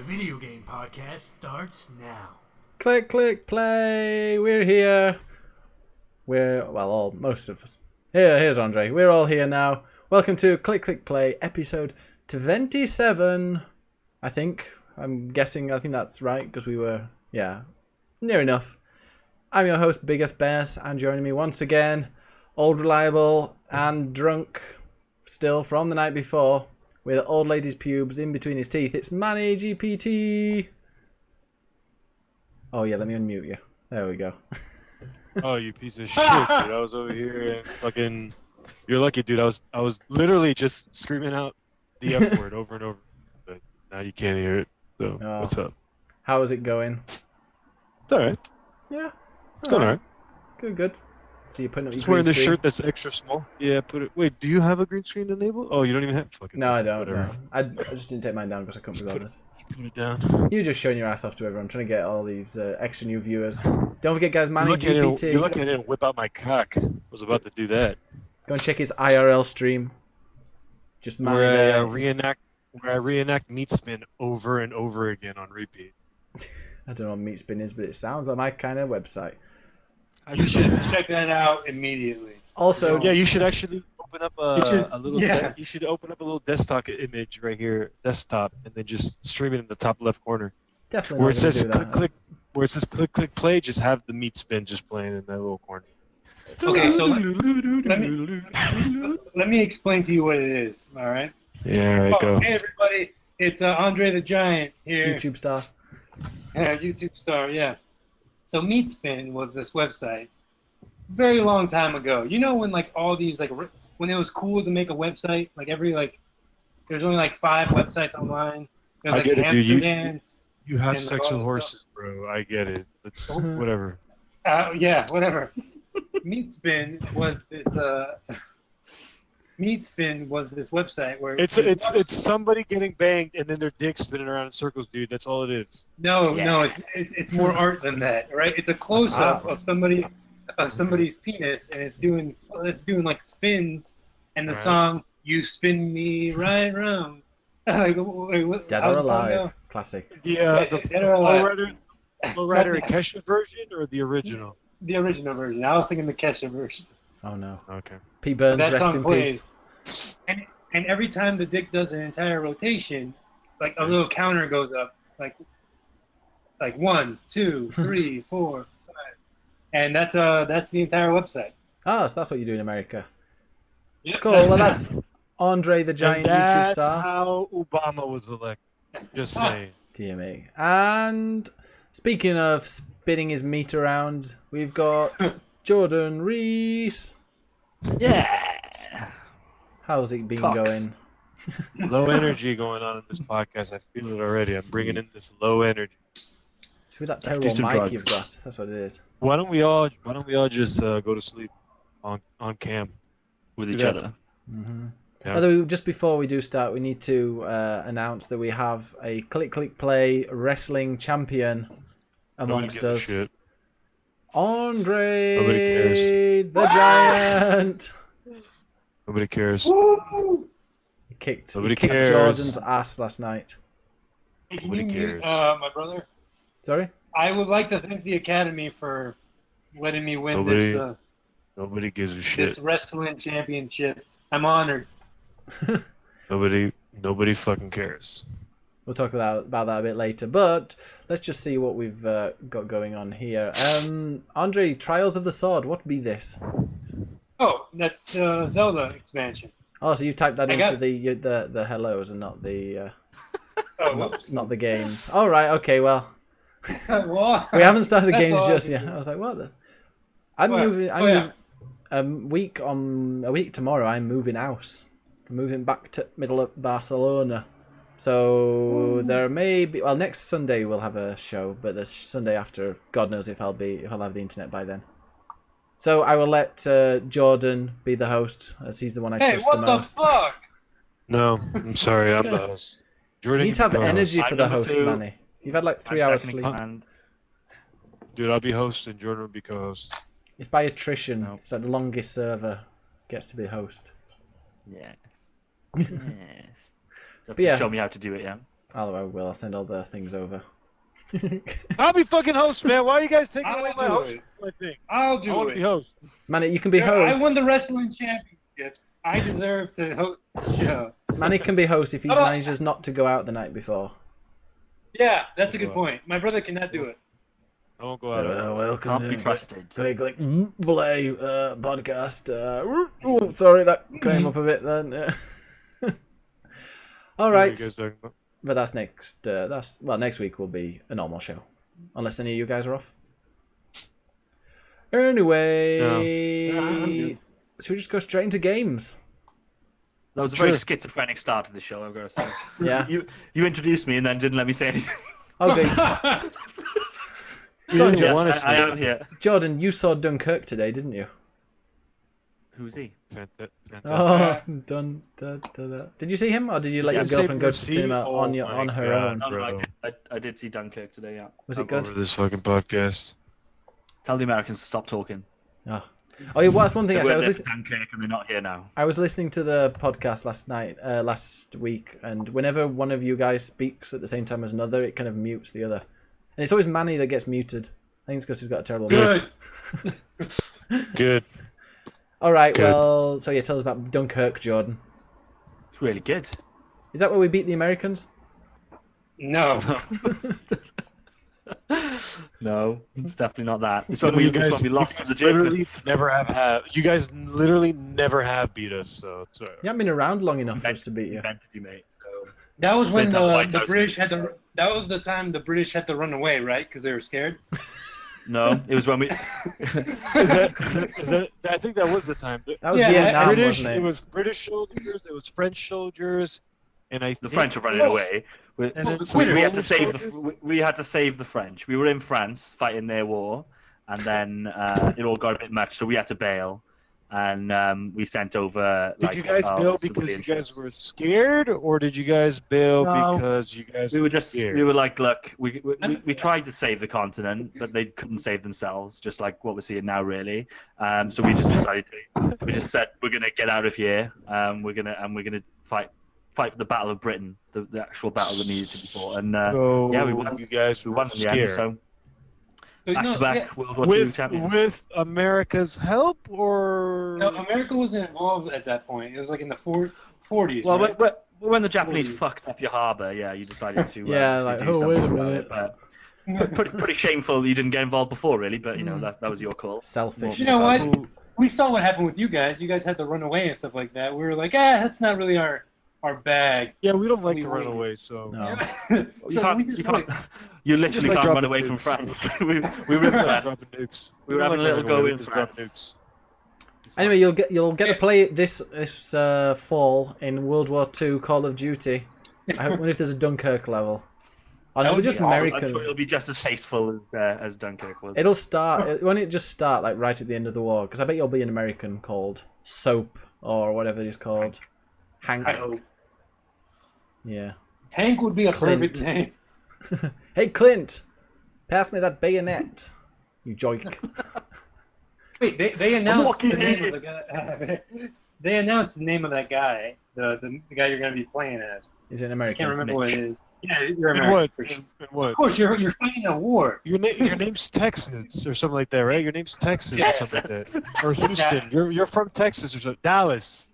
video game podcast starts now. Click, click, play. We're here. Most of us. Here's Andre. We're all here now. Welcome to Click, Click, Play, episode 27. I think. I'm guessing. I think that's right because we were, near enough. I'm your host, BiggusBennus, and joining me once again, old reliable and drunk, still from the night before, with old lady's pubes in between his teeth. It's Manny GPT. Oh yeah, let me unmute you. There we go. Oh, you piece of shit, dude! I was over here and fucking. You're lucky, dude. I was literally just screaming out the F word over and over, but now you can't hear it. So what's up? How is it going? It's all right. Yeah. It's all right. Good. So you're putting up Just your wearing green this screen? shirt that's extra small. Yeah, put it. Wait, do you have a green screen enabled? Oh, you don't even have. Fucking. No, I don't. Whatever. No. I just didn't take mine down because I couldn't be bothered. Put it down. You're just showing your ass off to everyone, trying to get all these extra new viewers. Don't forget, guys, Manny You're GPT. lucky I didn't whip out my cock. I was about to do that. Go and check his IRL stream. Just Manny Where there. I reenact meat spin over and over again on repeat. I don't know what meat spin is, but it sounds like my kind of website. You should check that out immediately. Also, Yeah, you should actually open up a little. yeah. You should open up a little desktop image right here, desktop, and then just stream it in the top left corner definitely where it not gonna says do click that. click. Where it says click click play, just have the meat spin just playing in that little corner. Okay, so let me explain to you what it is. All right. Yeah, there you go. Hey everybody, it's Andre the Giant here. YouTube star. YouTube star, yeah. So Meatspin was this website very long time ago. You know when like all these when it was cool to make a website, there's only like 5 websites online. There's I like get it, dude. Hamster Dance. You have And sex all with that horses, bro. I get it. It's whatever. Yeah, whatever. Meatspin was this Meatspin was this website where It's somebody getting banged and then their dick spinning around in circles, dude. That's all it is. no, it's more art than that, right? It's a close up of somebody's penis, and it's doing like spins, and the Right. song "You Spin Me Right Round." Like, Dead how's or the song alive. go? Classic. Yeah, the Dead or Alive. Lowrider and Kesha version or the original? The original version. I was thinking the Kesha version. Oh no. Okay. P. Burns, That rest song in plays. peace. And every time the dick does an entire rotation, like a little counter goes up, like 1, 2, 3, 4, 5, and that's the entire website. Oh, so that's what you do in America. Yep, Cool. Well, that's Andre the Giant And YouTube that's star. how Obama was elected. Just saying. Dear me. And speaking of spinning his meat around, we've got Jordan Reese. Yeah. How's it been Cox. going? Low energy going on in this podcast. I feel it already. I'm bringing in this low energy. It's with that Let's do terrible some mic drugs. you've got. That's what it is. Why don't we all just go to sleep on cam? With Do each that. other. Mm-hmm. Yeah. Although, just before we do start, we need to announce that we have a Click Click Play wrestling champion Nobody amongst gives a us. shit. Andre Nobody cares. the Giant. Nobody cares. Woo! He kicked Nobody kicked cares. Jordan's ass last night. Hey, can Nobody you mute, cares. my brother? Sorry? I would like to thank the Academy for letting me win Nobody gives a this shit. wrestling championship. I'm honored. Nobody fucking cares. We'll talk about that a bit later, but let's just see what we've got going on here. Andre, Trials of the Sword, what be this? Oh, that's the Zelda expansion. Oh, so you typed that I into got- the hellos and not the Oh, whoops. not the games. All right, okay, well, Well, we haven't started the that's games all just I yet. can do. I was like, what the? I'm Oh, yeah. moving. Oh, yeah. A week tomorrow. I'm moving house. I'm moving back to middle of Barcelona. So there may be. Well, next Sunday we'll have a show, but the Sunday after, God knows if I'll have the internet by then. So I will let Jordan be the host, as he's the one I Hey, trust what the the most. fuck? No, I'm sorry. I'm the host. You Jordan, need to have you can go energy host. for the I'm number host, 2. Manny. You've had like 3 I'm hours seconding sleep. command. Dude, I'll be host and Jordan will be co-host. It's by attrition. No. It's like the longest server gets to be host. Yes. Yes. You have But yeah. to show me how to do it, yeah? I will. I'll send all the things over. I'll be fucking host, man. Why are you guys taking I'll away my do host? it. My thing. I'll I do want to be it. host. Manny, you can be Yeah, host. I won the wrestling championship. I deserve to host the show. Manny can be host if he How about- manages not to go out the night before. Yeah, that's a good point. My brother cannot do it. I won't go So, out. welcome Can't to be trusted. Click play podcast. Oh, sorry, that came up a bit then. All What are you right, guys talking about? but that's next. Next week will be a normal show, unless any of you guys are off. Anyway, I'm good. should we just go straight into games? That was a very Sure. schizophrenic start to the show, I've got to say. Yeah. You introduced me and then didn't let me say anything. Okay, You Go on, didn't Jeff. want to I say am here. Jordan, you saw Dunkirk today, didn't you? Who's he? Fantastic. Oh, Did you see him, or did you let Yeah, your I've girlfriend go to seen the cinema Oh on my her God. own? No, Bro. I did see Dunkirk today, yeah. Was it good? Over this fucking podcast. Tell the Americans to stop talking. Oh, yeah. Well, that's one thing. They Actually, weren't there for Dunkirk and they're not here now. I was listening to the podcast last week, and whenever one of you guys speaks at the same time as another, it kind of mutes the other. And it's always Manny that gets muted. I think it's because he's got a terrible mic. Good. Good. All right, Good. well, so yeah, tell us about Dunkirk, Jordan. It's really good. Is that where we beat the Americans? No. No, it's definitely not that. It's No, when we, you it's guys, when we lost to the literally Germans. never have. You guys literally never have beat us. So it's all right. You haven't been around long enough for us to beat you. Invented you, mate. So That was when Went up the White House. British had to. That was the time the British had to run away, right? Because they were scared. no, it was when we. I think that was the time. That was Yeah, Vietnam, British. wasn't It it? was British soldiers. It was French soldiers, and The French were running away. We, And then we had to Polish save soldiers? we had to save the French. We were in France fighting their war, and then it all got a bit much, so we had to bail, and we sent over. Did you guys bail because you guys were scared, or did you guys bail No. because you guys We were just scared? we were like, look, we tried to save the continent, but they couldn't save themselves, just like what we're seeing now, really. So we just decided to. We just said we're gonna get out of here. We're gonna fight for the Battle of Britain, the actual battle that needed to be fought, and So yeah, we won. You guys we were won in the scared. end. So But back no, to back yeah, World War II with champions. America's help, or no, America wasn't involved at that point. It was like in the 40s. Well, right? when the Japanese 40s. fucked up your harbour, yeah, you decided to. Yeah, to like, do oh, something wait a about minute. it, but pretty shameful that you didn't get involved before, really. But you know that was your call. Selfish. You know what? Who- We saw what happened with you guys. You guys had to run away and stuff like that. We were like, that's not really our bag. Yeah, we don't like We to run waited. away, so No. So we just like, You literally like can't dropping run away nukes. from France. we were in like France. dropping nukes. We were don't having a like little running go away, we in just drop France. nukes. Anyway, you'll get to play it this fall in World War II Call of Duty. I wonder if there's a Dunkirk level. Oh no, That we're would just be awesome. I'm Americans. sure it'll be just as tasteful as Dunkirk was. It'll start. Won't it just start like right at the end of the war? Because I bet you'll be an American called Soap or whatever it is called. Hank. I hope. Yeah. Hank would be a Clint. perfect name. Hey Clint, pass me that bayonet. You joik. Wait, they announced the walking name of the guy. They announced the name of that guy, the guy you're going to be playing as. Is it an I American? can't remember what it is. Yeah, you're In American. what? for sure. In what? Of course, you're fighting a war. Your name's Texas or something like that, right? Your name's Texas or something like Texas. that. Or Houston. You're from Texas or something. Dallas.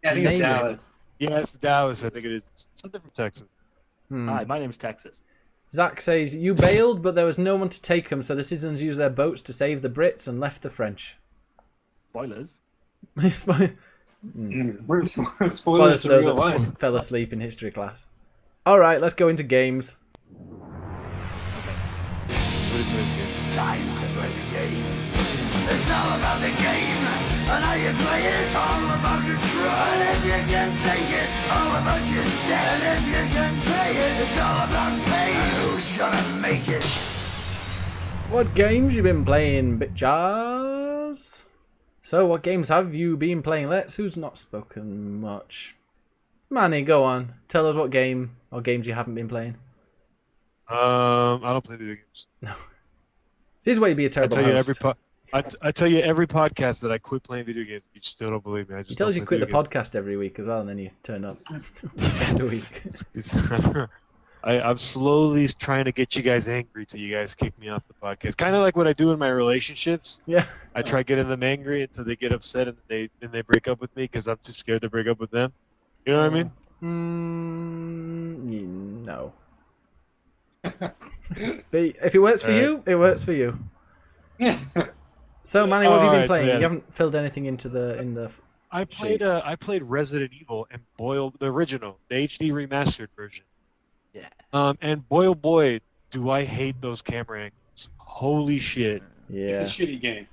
Yeah, I think it's Name it. Dallas. Yeah, it's Dallas. I think it is. Something from Texas. Hi, my name's Texas. Zach says, you bailed, but there was no one to take them, so the citizens used their boats to save the Brits and left the French. Spoilers. We're Spoilers spoilers for to those real that life. fell asleep in history class. Alright, let's go into games. Time to play the game. It's all about the game. And how you play it. It's all about the try. And if you can take it, it's all about your debt. And if you can pay it, it's all about pain. And who's gonna make it? What games you been playing, bitches? So, what games have you been playing? Who's not spoken much? Manny, go on. Tell us what game or games you haven't been playing. I don't play video games. This is why you'd be a I terrible tell you host. I tell you every podcast that I quit playing video games. You still don't believe me. I just He tells you don't quit play the video podcast every week as well, and then you turn up week after week. games. I'm slowly trying to get you guys angry till you guys kick me off the podcast. Kind of like what I do in my relationships. Yeah. I try getting them angry until they get upset and they break up with me because I'm too scared to break up with them. You know what I mean? No. But if it works for you, it works for you. So, Manny, what have you been Alright, so playing? yeah. You haven't filled anything into the. I played Resident Evil and the original, the HD remastered version. Yeah. And boy oh boy, do I hate those camera angles. Holy shit. Yeah. It's a shitty game.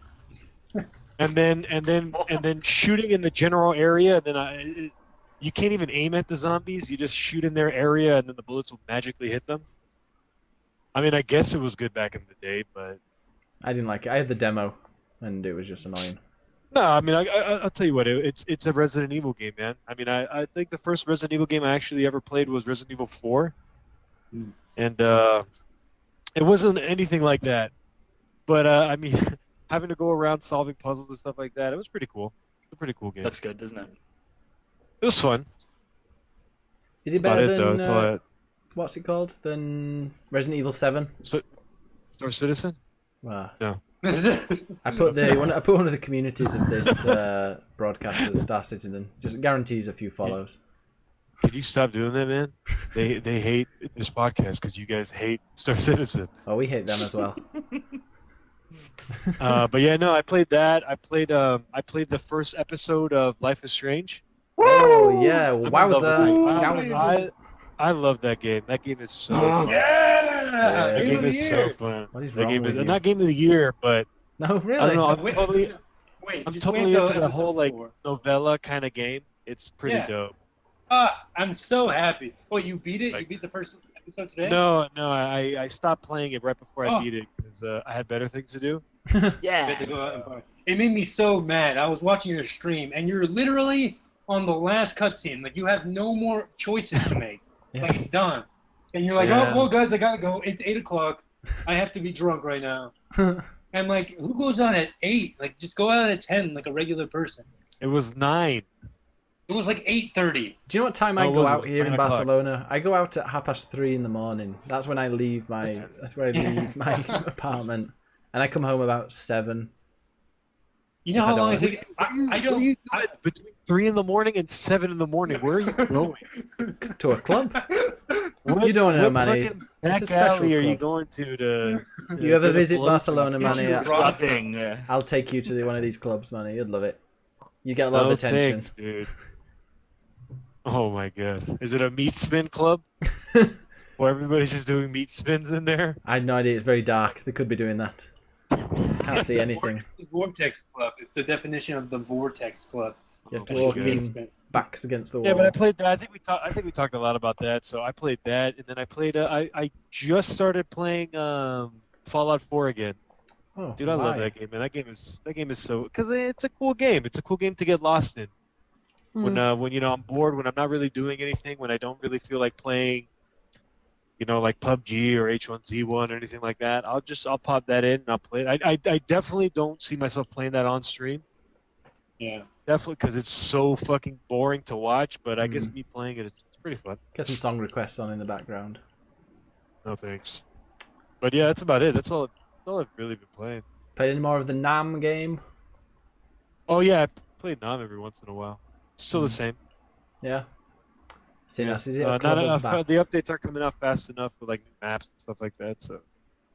And then shooting in the general area, and then you can't even aim at the zombies. You just shoot in their area, and then the bullets will magically hit them. I mean, I guess it was good back in the day, but I didn't like it. I had the demo, and it was just annoying. no. I mean, I'll tell you what. It's a Resident Evil game, man. I mean, I think the first Resident Evil game I actually ever played was Resident Evil 4, and it wasn't anything like that. But I mean, having to go around solving puzzles and stuff like that, it was pretty cool. It's a pretty cool game. Looks good, doesn't it? It was fun. Is it About better it though. than It's all what's it called? Than Resident Evil 7? Star Citizen. Wow. No. I put one of the communities of this broadcast as Star Citizen. Just guarantees a few follows. Could you stop doing that, man? They hate this podcast because you guys hate Star Citizen. Oh, we hate them as well. But yeah, no, I played that. I played the first episode of Life is Strange. Oh yeah, I'm in love with wowza! I love that game. That game is so fun. Yeah! That Game game of the is so year! fun. What is That wrong game with is you? not game of the year, but No, I really. don't know. I'm Wait, totally Wait, just into wait till the whole episode like 4. novella kind of game. It's pretty Yeah. dope. I'm so happy. Oh, you beat it? You Like- beat the first episode today? No, I stopped playing it right before I Oh. beat it because I had better things to do. You had to Yeah. go out and party. It made me so mad. I was watching your stream, and you're literally on the last cutscene. Like, you have no more choices to make. Yeah. Like, it's done. And you're like, Yeah. oh, well, guys, I gotta go. It's 8 o'clock. I have to be drunk right now. I'm like, who goes on at 8? Like, just go out at 10 like a regular person. It was 9. It was like 8:30. Do you know what time No, I it go wasn't. out here in 9 o'clock. Barcelona? I go out at 3:30 in the morning. That's when I leave my. That's where I leave my apartment, and I come home about 7. You know If I how don't long it want- takes? What are you I don't. doing between 3 in the morning and 7 in the morning? Where are you going? To a club. What, You don't know, what Manny. fucking It's a back special alley are you club. going to You ever get a visit blow Barcelona, job? Manny? Flooding, yeah. I'll take you to one of these clubs, Manny. You'd love it. You get a lot No of attention. thanks, dude. Oh my god. Is it a meat spin club? Where everybody's just doing meat spins in there? I had no idea. It's very dark. They could be doing that. Can't see anything. Vortex Club. It's the definition of the Vortex Club. You have to Oh, walk shit. in backs against the wall. Yeah, but I played that. I think we talked a lot about that. So I played that, and then I played. I just started playing Fallout 4 again. Oh, Dude, I love why? that game, man. That game is so because it's a cool game. It's a cool game to get lost in. When I'm bored, when I'm not really doing anything, when I don't really feel like playing, like PUBG or H1Z1 or anything like that, I'll pop that in and I'll play it. I definitely don't see myself playing that on stream. Yeah. Definitely because it's so fucking boring to watch. But I guess me playing it, it's pretty fun. Get some song requests on in the background. No thanks. But yeah, that's about it. That's all I've really been playing. Played any more of the Nam game? Oh yeah, I play Nam every once in a while. Still the same. Yeah. See, Yeah. now, is it a Not club of enough. baths? The updates aren't coming out fast enough with like new maps and stuff like that. So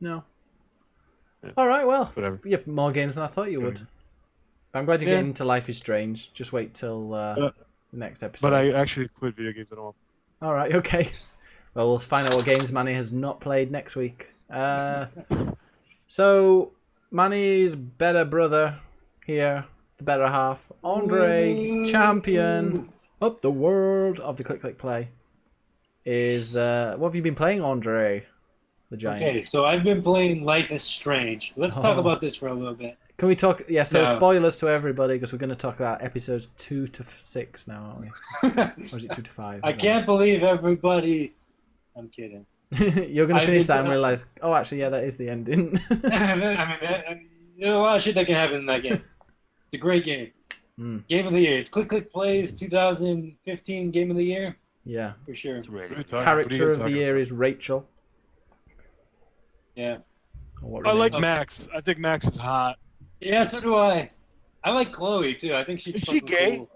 No. Yeah. All right, well, whatever. you have more games than I thought you would. But I'm glad you're Yeah. getting into Life is Strange. Just wait till the next episode. But I actually quit video games at all. All right, okay. Well, we'll find out what games Manny has not played next week. So, Manny's better brother here, the better half, Andre, champion of the world of the Click Click Play, is... what have you been playing, Andre, the giant? Okay, so I've been playing Life is Strange. Let's talk Oh. about this for a little bit. Can we talk... Yeah, so No. spoilers to everybody, because we're going to talk about episodes 2 to 6 now, aren't we? Or is it 2 to 5? I can't believe everybody. I'm kidding. You're going to I finish did that and that- realize, oh, actually, yeah, that is the ending. I mean, there's a lot of shit that can happen in that game. It's a great game. Mm. Game of the year. It's Click Click Plays 2015 Game of the Year. Yeah. for sure. It's really What are you good. talking- what are you Character guys of the talking year about? is Rachel. Yeah. Or what I like remains. Max. I think Max is hot. Yeah, so do I. I like Chloe too. I think she's Is she fucking gay? cool.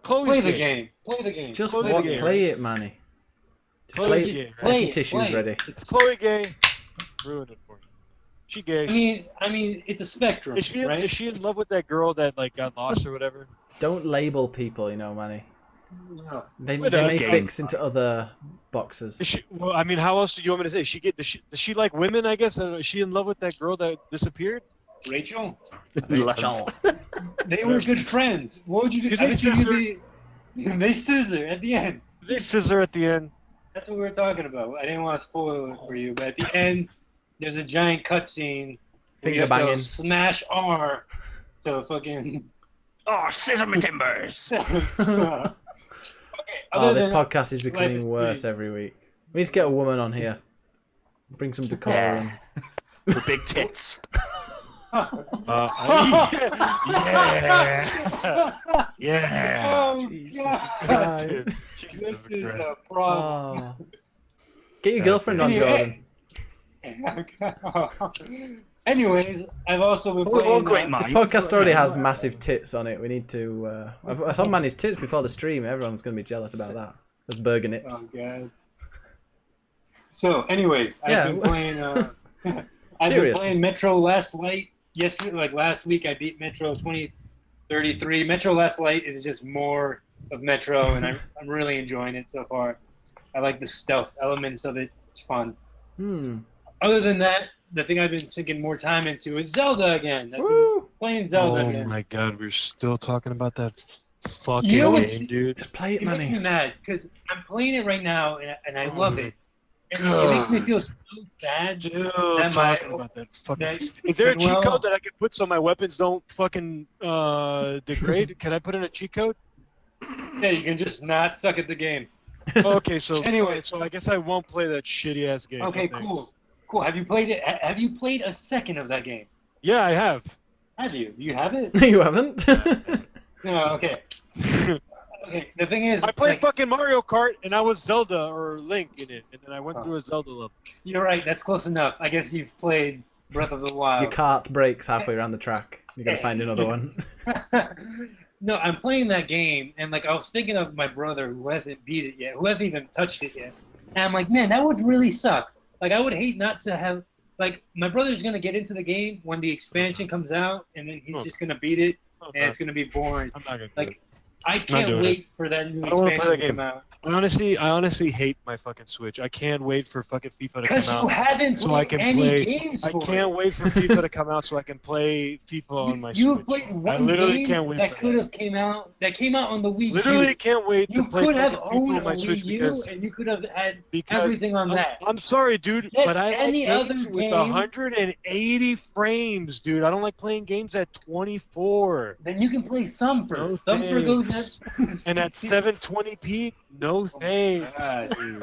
Chloe's Play the gay. game. Play the game. Just Close the what? game. Play it, Manny. Just Chloe's play it. gay, Get right? some Play it, tissues play it. ready. It's Chloe gay. Ruined it for me. She gay. I mean, it's a spectrum, Is she right? is she in love with that girl that like got lost or whatever? Don't label people, Manny. No. They Wait, may game. fix into other boxes. Is she? Well, I mean, how else do you want me to say? Does she like women? I guess. Is she in love with that girl that disappeared? Rachel? Rachel. They were good friends. What would you do? Did I they bet you scissor? could be. They scissor at the end. They scissor at the end. That's what we were talking about. I didn't want to spoil it for you, but at the end, there's a giant cutscene. where Finger you have to banging. Smash R to fucking. Oh, scissor me timbers. Okay. Oh, Other this than podcast is Life becoming is worse Free. every week. We need to get a woman on here. Bring some decorum. Yeah. The big tits. Yeah. Yeah. Oh, Jesus God. Christ. This is Christ. a problem. Oh. Get your girlfriend on, Anyway. Jordan. Anyways, I've also been Oh, playing. great man. This podcast already has massive tits on it. We need to. I saw Manny's tits before the stream. Everyone's going to be jealous about that. Those burger nips. Oh god. So, anyways, Yeah. I've been playing. I've been Seriously. playing Metro Last Light. Yesterday, like last week, I beat Metro 2033. Metro Last Light is just more of Metro, and I'm really enjoying it so far. I like the stealth elements of it. It's fun. Hmm. Other than that, the thing I've been sinking more time into is Zelda again. I've been Woo! playing Zelda Oh again. my God, we're still talking about that fucking You know game, what's- dude. Just play it, It makes me Manny. mad because I'm playing it right now and I Oh love my it. And it makes me feel so bad. Still That my- talking about that fucking. that- Is there a cheat well- code that I can put so my weapons don't fucking degrade? Can I put in a cheat code? Yeah, you can just not suck at the game. Okay, so Anyway. so I guess I won't play that shitty ass game. Okay, no thanks. cool. Cool. Have you played it? Have you played a second of that game? Yeah, I have. Have you? You have it? You haven't? No. Okay. Okay. The thing is, I played like, fucking Mario Kart and I was Zelda or Link in it, and then I went through a Zelda level. you're right. That's close enough. I guess you've played Breath of the Your Wild. cart breaks halfway around the track. You got to find another one. No, I'm playing that game, and like I was thinking of my brother who hasn't beat it yet, who hasn't even touched it yet, and I'm like, man, that would really suck. Like I would hate not to have. Like my brother's gonna get into the game when the expansion comes out, and then he's just gonna beat it, and it's gonna be boring. I'm not gonna do Like it. I can't doing wait for that new I don't wanna play expansion that to come out. I honestly hate my fucking Switch. I can't wait for fucking FIFA to come Because you out. haven't So I played can any play. games I for can't it. wait for FIFA to come out so I can play FIFA on my You've Switch. played I one literally game can't wait that for could that. have came out. That came out on the Wii Literally U. can't wait You to play could have fucking FIFA owned on a my Switch Wii U, because and you could have had because everything on that. I'm sorry, dude, Get but I like any other games with game. 180 frames, dude. I don't like playing games at 24 Then you can play Thumper. No Thumper goes at and at 720p. No thanks. God, dude.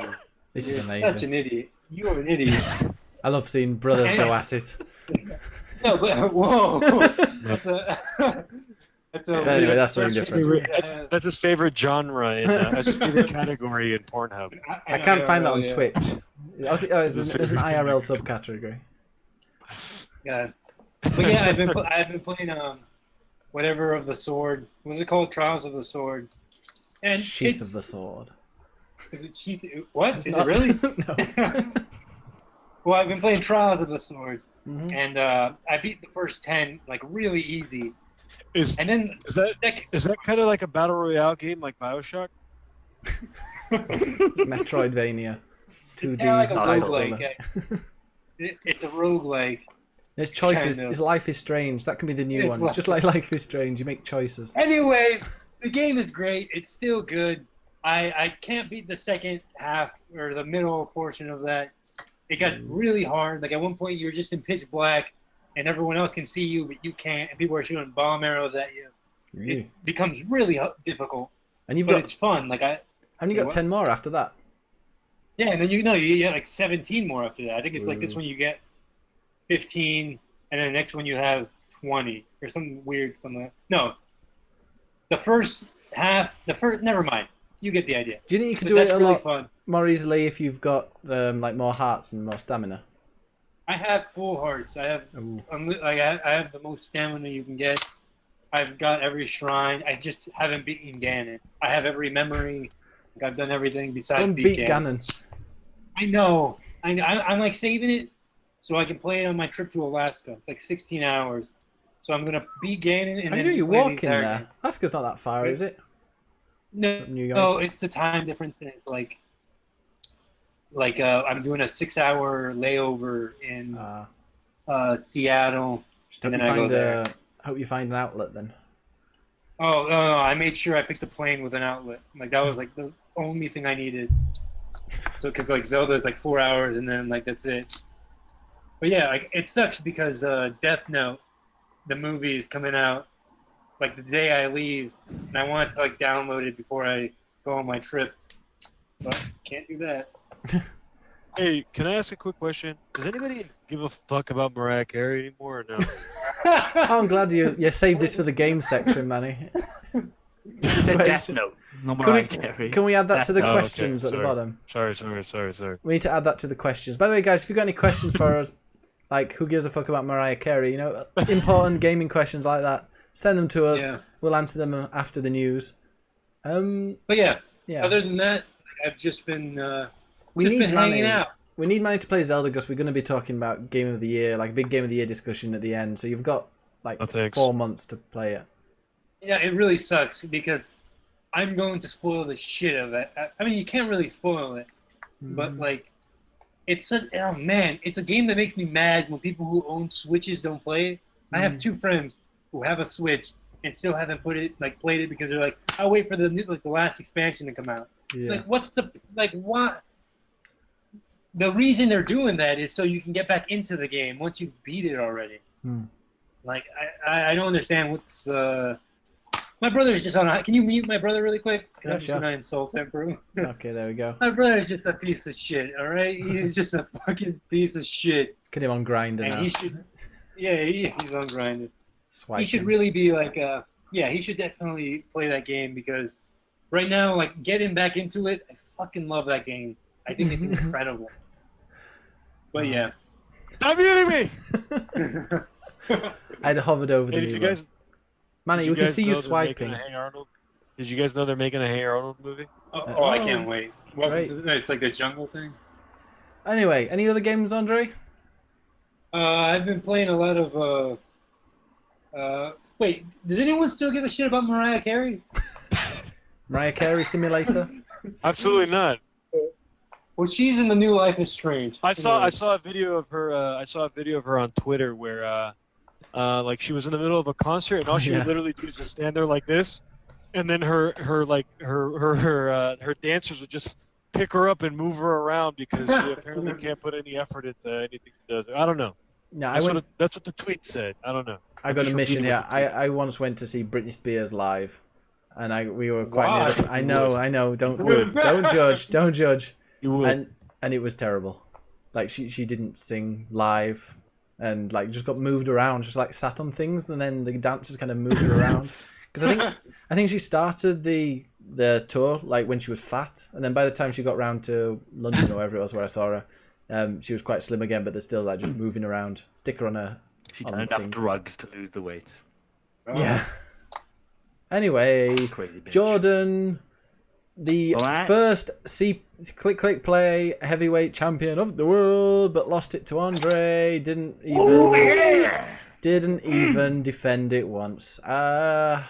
This is You're amazing. such an idiot. You are an idiot. I love seeing brothers go at it. No, but whoa, that's a. That's a. But anyway, that's something That's his different. favorite- that's his favorite genre. That's his favorite category in Pornhub. I can't find that on yeah. Twitch. There's an IRL subcategory. God. But yeah, I've been playing whatever of the sword. What's it called? Trials of the Sword. And Sheath it's- of the sword. Is it Sheath? What? It's Is not- it really? No. Well, I've been playing Trials of the Sword, Mhm. and I beat the first 10 like really easy. Is And then is that sec- is that kind of like a battle royale game like BioShock? It's Metroidvania. 2D. kinda like a side roguelike. scroller. It's a roguelike. There's choices. Kind of. It's Life is Strange. That can be the new It's one. It's just like Life is Strange. You make choices. Anyways, the game is great. It's still good. I can't beat the second half or the middle portion of that. It got really hard. Like at one point, you're just in pitch black, and everyone else can see you, but you can't. And people are shooting bomb arrows at you. Really? It becomes really difficult, And you've but got. it's fun. Like Haven't you got what? 10 more after that? yeah, and then you get like 17 more after that. I think it's like this Ooh. one you get 15, and then the next one you have 20 or something weird. Something like, no, the first half. Never mind. You get the idea. Do you think you could But do it that's a really lot fun. more easily if you've got like more hearts and more stamina? I have full hearts. I have Ooh. I have the most stamina you can get. I've got every shrine. I just haven't beaten Ganon. I have every memory. Like, I've done everything besides Don't beat beat Ganon. Ganon. I know. I'm like saving it so I can play it on my trip to Alaska. It's like 16 hours. So I'm gonna beat Ganon and How then do you play the walk in entire there? game. Alaska's not that far, is it? No, From New York? no, it's the time difference. And it's like I'm doing a 6-hour layover in Seattle. Just hope and you then I go find there. hope you find an outlet then. Oh, no, I made sure I picked a plane with an outlet. Like, that was, like, the only thing I needed. So, because, like, Zelda's, like, 4 hours, and then, like, that's it. But, yeah, like, it sucks because Death Note, the movie, is coming out, like, the day I leave, and I wanted to, like, download it before I go on my trip. But can't do that. Hey, can I ask a quick question? Does anybody give a fuck about Mariah Carey anymore or no? Oh, I'm glad you saved this for the game section, Manny. You said Death Note, not Mariah Carey. Can we add that to the Oh, okay, questions at the sorry. bottom? Sorry. We need to add that to the questions. By the way, guys, if you've got any questions for us, like who gives a fuck about Mariah Carey, you know, important gaming questions like that, send them to us. Yeah. We'll answer them after the news. But, yeah, Yeah. other than that, I've just been, We just need been hanging Manny. out. We need Manny to play Zelda because we're going to be talking about Game of the Year, like a big Game of the Year discussion at the end. So you've got like Oh, thanks. 4 months to play it. Yeah, it really sucks because I'm going to spoil the shit of it. I mean, you can't really spoil it, but like, it's such, oh man, it's a game that makes me mad when people who own Switches don't play it. I have 2 friends who have a Switch and still haven't played it because they're like, I'll wait for the last expansion to come out. Yeah. Like, what's the what? The reason they're doing that is so you can get back into the game once you've beat it already. Like, I don't understand what's my brother is just on. Can you mute my brother really quick? Yeah, I'm just sure. gonna insult him, bro. Okay, there we go. My brother is just a piece of shit. All right, he's just a fucking piece of shit, Get him on Grindr and now. he should. Yeah, he's on Grindr. Swiping. He should really be like yeah, he should definitely play that game because right now, like, getting back into it, I fucking love that game. I think it's incredible. But yeah. Stop muting me! I'd hovered over the Hey, did you lever. guys? Manny, did we can guys see know you they're swiping. making a Hey Arnold? Did you guys know they're making a Hey Arnold movie? Oh, I can't wait. Welcome Great. to it's like a jungle thing. Anyway, any other games, Andre? I've been playing a lot of wait, does anyone still give a shit about Mariah Carey? Mariah Carey Simulator? Absolutely not. Well, she's in the new Life is Strange. I saw a video of her. I saw a video of her on Twitter where, like, she was in the middle of a concert and all she would literally do is just stand there like this, and then her dancers would just pick her up and move her around because she apparently can't put any effort into anything she does. I don't know. No, That's what the tweet said. I don't know. I got a Just mission repeating here. what the tweet I once went to see Britney Spears live, and we were quite near. Why? I know. Don't would. don't judge. You would. And it was terrible. Like she didn't sing live, and like just got moved around, just like sat on things, and then the dancers kind of moved her around. Because I think she started the tour like when she was fat, and then by the time she got round to London or wherever it was where I saw her, she was quite slim again, but they're still like just moving around. Stick her on a. She done enough drugs to lose the weight. Oh. Yeah. Anyway, Crazy bitch. Jordan, the Alright. first click play heavyweight champion of the world, but lost it to Andre. Didn't even defend it once. How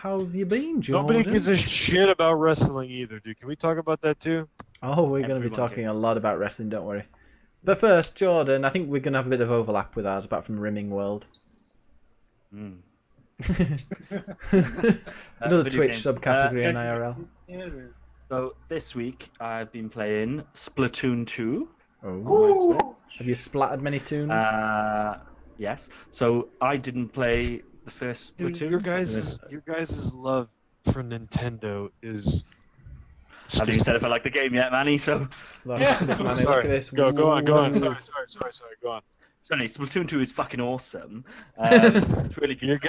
have you been, Jordan? Nobody gives a shit about wrestling either, dude. Can we talk about that too? Oh, we're going to be Everyone talking gives a lot about wrestling, don't worry. But first, Jordan, I think we're going to have a bit of overlap with ours, apart from Rimming World. Another video Twitch games. subcategory in IRL. Yeah, man. So this week I've been playing Splatoon 2. Oh. Have you splattered many tunes? Yes. So I didn't play the first Dude, Splatoon. your guys' love for Nintendo is. I haven't even said if I like the game yet, Manny. So Look at this, Manny. Look at this. Go on. Ooh. Sorry. Go on. anyway, Splatoon 2 is fucking awesome. It's really good.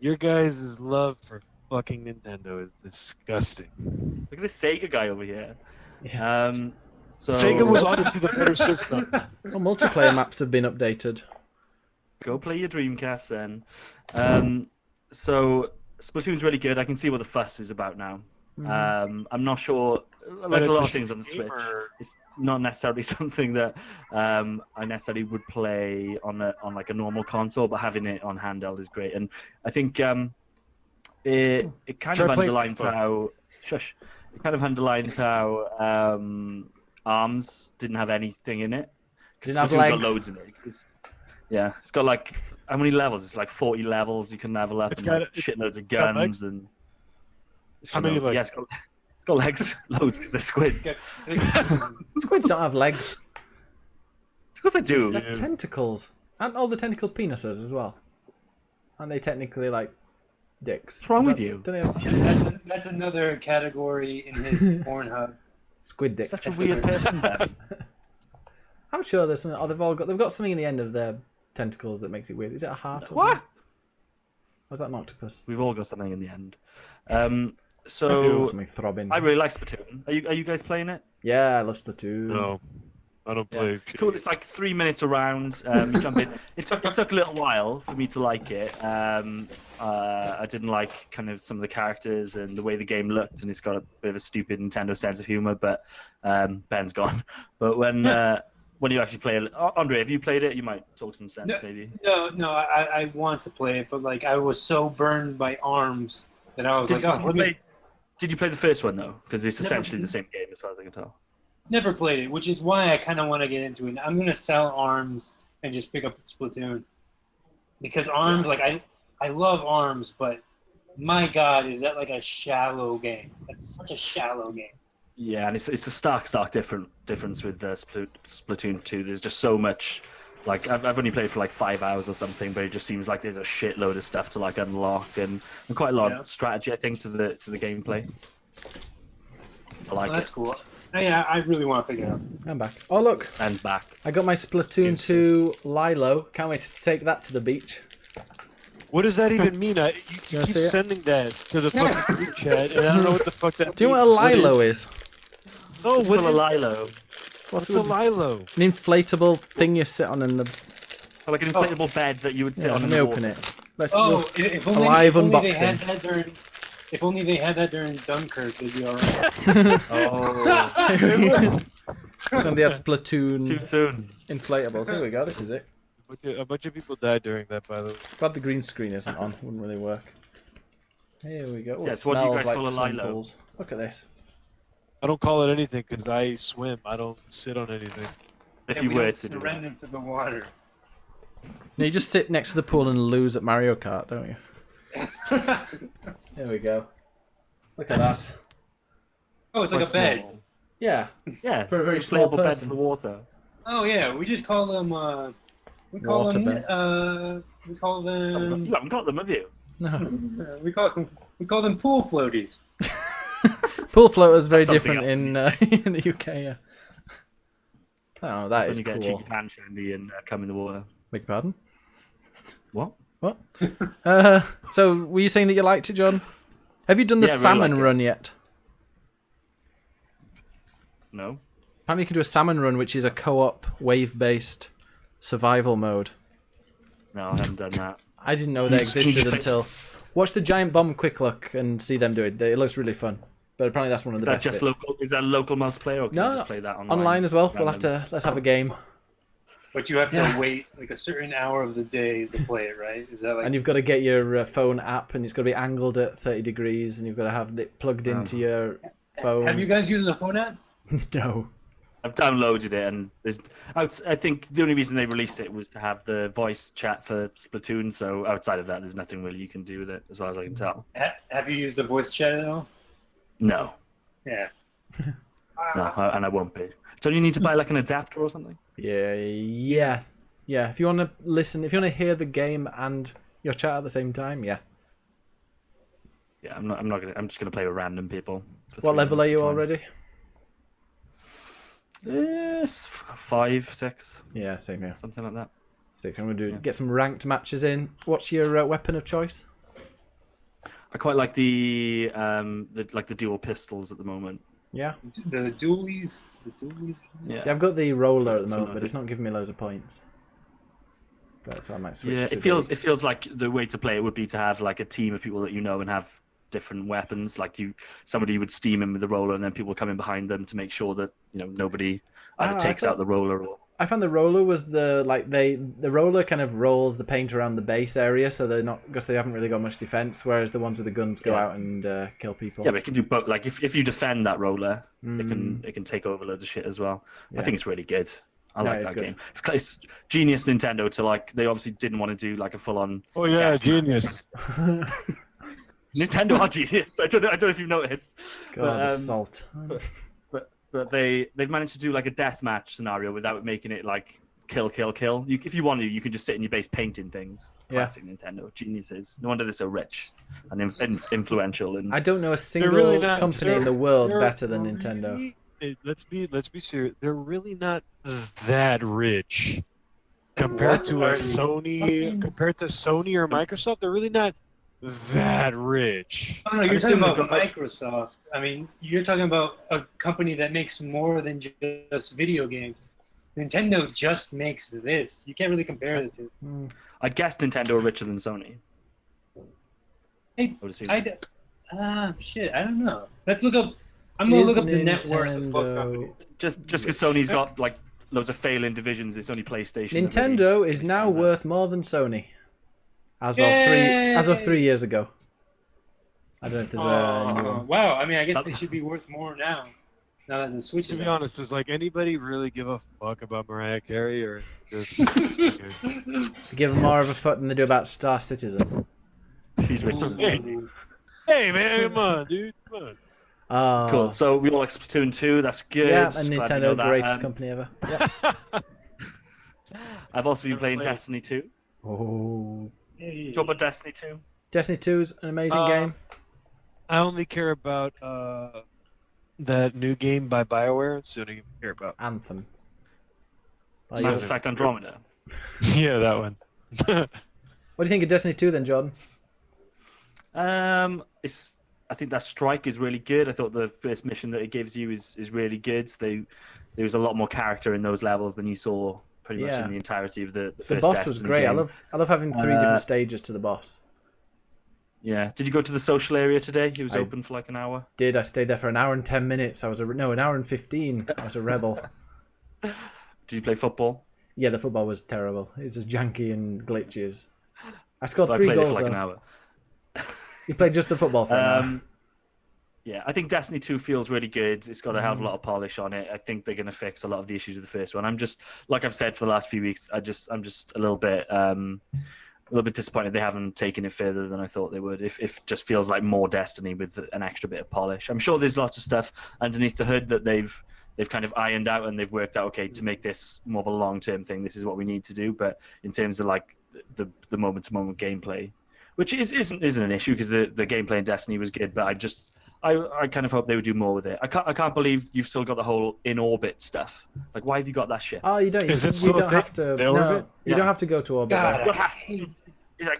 Your guys' love for fucking Nintendo is disgusting. Look at this Sega guy over here. Yeah. So Sega was obviously the better system. Well, multiplayer maps have been updated. go play your Dreamcast then. So Splatoon's really good. I can see what the fuss is about now. I'm not sure. Like a lot of things on the Switch, it's not necessarily something that I necessarily would play on like a normal console, but having it on handheld is great. And I think it kind of underlines how it kind of underlines how ARMS didn't have anything in it. Didn't have Splatoon's got legs. loads in it. Yeah, it's got like how many levels? It's like 40 levels you can level up. It's and got like, shitloads of got legs? guns and. How many legs? Yeah, it's got legs, loads because they're squids. Squids don't have legs. Of course they do. They have tentacles. And all the tentacles penises as well. Aren't they technically like dicks? What's wrong with you? Do they have That's another category in his Pornhub. squid dicks? Such a weird person. Ben. I'm sure there's something. Oh, they've got something in the end of their tentacles that makes it weird. Is it a heart? What? Or was that an octopus? We've all got something in the end. Ooh, something throbbing. I really like Splatoon. Are you guys playing it? Yeah, I love Splatoon. No, I don't play. Cool. It's like 3 minutes around. You jump in. It took a little while for me to like it. I didn't like kind of some of the characters and the way the game looked, and it's got a bit of a stupid Nintendo sense of humor. But Ben's gone. But when you actually play it, Andre, have you played it? You might talk some sense, maybe. No, I want to play it, but like I was so burned by ARMS that I was Did you play the first one though? Because it's Never- essentially the same game as far as I can tell. never played it, which is why I kind of want to get into it. I'm gonna sell ARMS and just pick up Splatoon because ARMS, like I love ARMS, but my God, is that like a shallow game? That's such a shallow game. Yeah, and it's a stark difference with Splatoon 2. There's just so much. Like I've only played for like 5 hours or something, but it just seems like there's a shitload of stuff to like unlock and quite a lot of strategy, I think, to the gameplay. I like That's it. cool. Yeah, I really want to pick it up. I'm back. Oh look, And back. I got my Splatoon 2 Lilo. Can't wait to take that to the beach. What does that even mean? You keep see it? sending that to the fucking group chat, and I don't know what the fuck that means. Do you know what a Lilo is? No, what Full of is Lilo. What's a Lilo? An inflatable thing you sit on in the. So like an inflatable bed that you would sit Yeah, on let in me the open water. it. Let's If a only, live if only they unboxing. had that during, if only they had that during Dunkirk, they'd be alright. Oh, And they have too Splatoon soon. inflatables. Here we go. This is it. A bunch of people died during that, by the way. Glad the green screen isn't on. Wouldn't really work. Here we go. Oh, Yeah, it so what do you smells guys like call a swimming Lilo? pools. Look at this. I don't call it anything because I swim. I don't sit on anything. If And you we were don't to do it. surrender to the water. No, you just sit next to the pool and lose at Mario Kart, don't you? There we go. Look at that. Oh, it's like a Quite bed. small. Yeah. Yeah, For a very it's small inflatable bed person. for the water. Oh yeah, we just call them. We call Water them. bed. We call them. You haven't got them, have you? No. We call them pool floaties. Pool floater is very That's something different else. in the UK. Yeah. Oh, that When is you get a cool. cheeky hand shandy and come in the water. Beg your pardon? What? What? So, were you saying that you liked it, John? Have you done the Yeah, I really salmon like it. run yet? No. Apparently, you can do a salmon run, which is a co-op, wave-based survival mode. No, I haven't done that. I didn't know they existed until... Watch the Giant Bomb quick look and see them do it. It looks really fun. But apparently that's one of Is the that best just bits. local? Is that local multiplayer, or can you No, just play that online? online as well. We'll have Random? to... Let's have a game. But you have to Yeah. wait like a certain hour of the day to play it, right? Is that like? And you've got to get your phone app, and it's got to be angled at 30 degrees, and you've got to have it plugged into your phone. Have you guys used a phone app? No. I've downloaded it, and I think the only reason they released it was to have the voice chat for Splatoon. So outside of that, there's nothing really you can do with it, as far as I can tell. Have you used a voice chat at all? No, Yeah. and I won't be. So you need to buy like an adapter or something. Yeah. If you want to listen, if you want to hear the game and your chat at the same time, yeah. Yeah, I'm not gonna. I'm just gonna play with random people. for What 3 level are minutes you at a time. already? Yes, 5, 6, Yeah, same here. something like that. 6. I'm going to get some ranked matches in. What's your weapon of choice? I quite like the dual pistols at the moment. Yeah. The dualies. Yeah. See, I've got the roller at the For moment, but nothing. it's not giving me loads of points. But so I might switch Yeah, to it feels like the way to play it would be to have like a team of people that you know and have different weapons. Like somebody would steam in with the roller, and then people come in behind them to make sure that nobody either takes out the roller or. I found the roller was the roller kind of rolls the paint around the base area, so they're not because they haven't really got much defense. Whereas the ones with the guns go out and kill people. Yeah, but it can do both. Like if you defend that roller, it can take over loads of shit as well. Yeah. I think it's really good. I like that good. game. It's genius Nintendo to like. They obviously didn't want to do like a full on. Oh yeah, genius. Nintendo are genius. I don't know if you've noticed. God, the salt. But they've managed to do like a deathmatch scenario without making it like kill. If you want to, you can just sit in your base painting things. Classic Nintendo geniuses. No wonder they're so rich and influential. And I don't know a single really not- company in the world better than Nintendo. Really, let's be serious. They're really not that rich compared to a Sony. Compared to Sony or Microsoft, they're really not that rich. Oh no, you're talking about Microsoft. I mean, you're talking about a company that makes more than just video games. Nintendo just makes this. You can't really compare the two. I guess Nintendo are richer than Sony. Shit, I don't know. Let's look up. I'm gonna look up the net worth of both companies. Just because Sony's got like loads of failing divisions, it's only PlayStation. Nintendo is now worth more than Sony. As of 3 years ago. I don't know if there's a new one. Wow, I mean, I guess they should be worth more now. Now that the Switch is To be out. honest, does like anybody really give a fuck about Mariah Carey or just? They give them more of a foot than they do about Star Citizen. She's richer. Hey man, come on, dude, come on. Cool. So we all like Splatoon 2. That's good. Yeah, and Glad we Nintendo, know that. greatest company ever. Yeah. I've also been playing Destiny 2. Oh. Do you know about Destiny 2? Destiny 2 is an amazing game. I only care about that new game by BioWare, so I don't even care about. Anthem. Mass Effect Andromeda. Yeah, that one. What do you think of Destiny 2 then, Jordan? I think that strike is really good. I thought the first mission that it gives you is really good. There was a lot more character in those levels than you saw pretty much in the entirety of the first boss Destiny was great. game. I love having 3 different stages to the boss. Yeah. Did you go to the social area today? It was open for like an hour. I stayed there for an hour and 10 minutes. An hour and 15. I was a rebel. Did you play football? Yeah, the football was terrible. It was just janky and glitches. I scored 3 I played goals it for like though. an hour. You played just the football for an hour. Yeah, I think Destiny 2 feels really good. It's got a hell of a lot of polish on it. I think they're going to fix a lot of the issues of the first one. I'm just, like I've said for the last few weeks, I'm just a little bit disappointed they haven't taken it further than I thought they would. If it just feels like more Destiny with an extra bit of polish. I'm sure there's lots of stuff underneath the hood that they've kind of ironed out and they've worked out, okay, to make this more of a long-term thing, this is what we need to do. But in terms of like the moment-to-moment gameplay, which isn't an issue because the gameplay in Destiny was good, but I kind of hope they would do more with it. I can't believe you've still got the whole in orbit stuff. Like, why have you got that shit? Oh, you don't. Is it You still a don't thing? have to. The No, orbit? you don't have to go to orbit. God, though.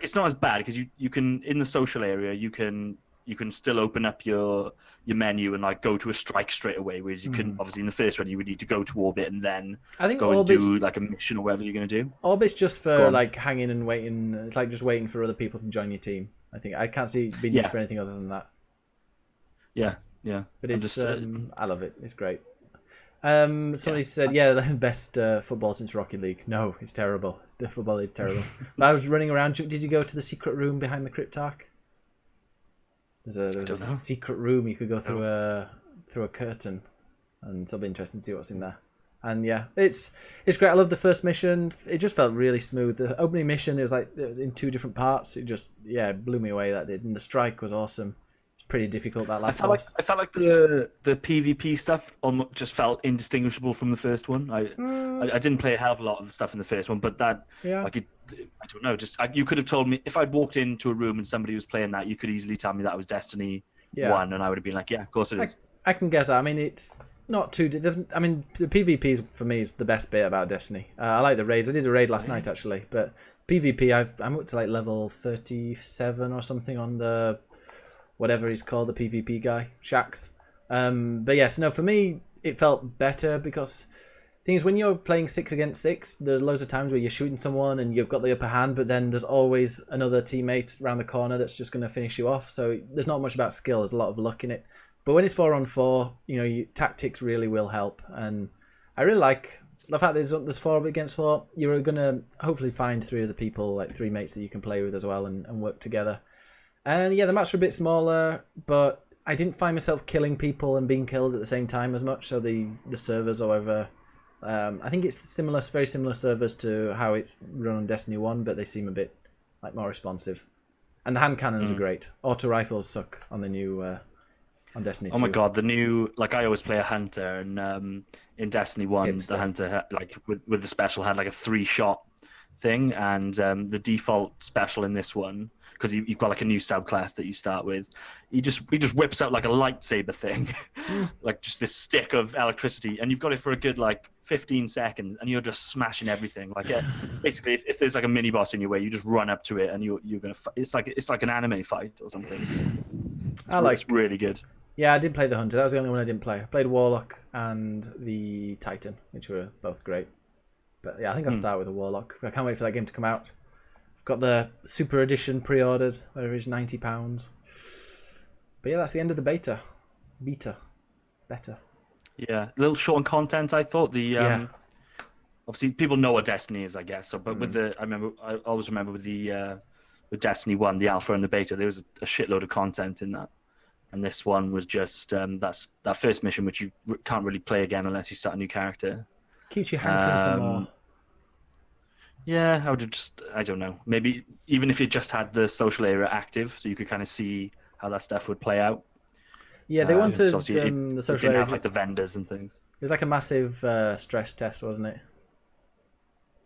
It's not as bad because you can in the social area you can still open up your menu and like go to a strike straight away, whereas you can obviously in the first one you would need to go to orbit and then I think go and orbit's, do like a mission or whatever you're gonna do. orbit's just Go for on. like hanging and waiting. It's like just waiting for other people to join your team. I can't see it being used for anything other than that. Yeah. But I'm it's just, I love it. It's great. Somebody said, the best football since Rocket League. No, it's terrible. The football is terrible. But I was running around. Did you go to the secret room behind the Cryptarch? There was a secret room you could go through a curtain, and it'll be interesting to see what's in there. And yeah, it's great. I love the first mission. It just felt really smooth. The opening mission it was in 2 different parts. It just blew me away. That did, and the strike was awesome. Pretty difficult that last boss. I felt like the PvP stuff almost just felt indistinguishable from the first one. I didn't play a hell of a lot of the stuff in the first one, but that I don't know. You could have told me if I'd walked into a room and somebody was playing that, you could easily tell me that was Destiny 1, and I would have been like, yeah, of course it is. I can guess that. I mean, it's not too. I mean, the PvP for me is the best bit about Destiny. I like the raids. I did a raid last night actually, but PvP I'm up to like level 37 or something on the whatever he's called, the PvP guy, Shax. But yes, no, for me it felt better because thing is, when you're playing 6 against 6, there's loads of times where you're shooting someone and you've got the upper hand, but then there's always another teammate around the corner that's just going to finish you off. So there's not much about skill. There's a lot of luck in it. But when it's 4-on-4, tactics really will help. And I really like the fact that there's 4 against 4. You're going to hopefully find 3 other people, like 3 mates that you can play with as well and work together. And yeah, the maps are a bit smaller, but I didn't find myself killing people and being killed at the same time as much. So the servers, however, I think it's very similar servers to how it's run on Destiny 1, but they seem a bit more responsive. And the hand cannons are great. Auto rifles suck on the new on Destiny 2. Oh my god, the new I always play a hunter, and in Destiny 1, Hipster. the hunter with the special had like a 3-shot thing, and the default special in this one, because you've got like a new subclass that you start with, he just whips out like a lightsaber thing, like just this stick of electricity, and you've got it for a good 15 seconds, and you're just smashing everything. Basically, if there's like a mini boss in your way, you just run up to it, and you're gonna. It's like an anime fight or something. It's really good. Yeah, I did play the Hunter. That was the only one I didn't play. I played Warlock and the Titan, which were both great. But yeah, I think I'll start with the Warlock. I can't wait for that game to come out. I've got the Super Edition pre-ordered, whatever it is, £90. But yeah, that's the end of the beta. Better. Yeah, a little short on content. I thought obviously people know what Destiny is, I guess. So, but with I always remember with Destiny 1, the alpha and the beta, there was a shitload of content in that. And this one was just that first mission, which you can't really play again unless you start a new character. Keeps you hankering for more. Yeah, I don't know. Maybe even if you just had the social area active, so you could kind of see how that stuff would play out. Yeah, they wanted the social social area. Have, like the vendors and things. It was like a massive stress test, wasn't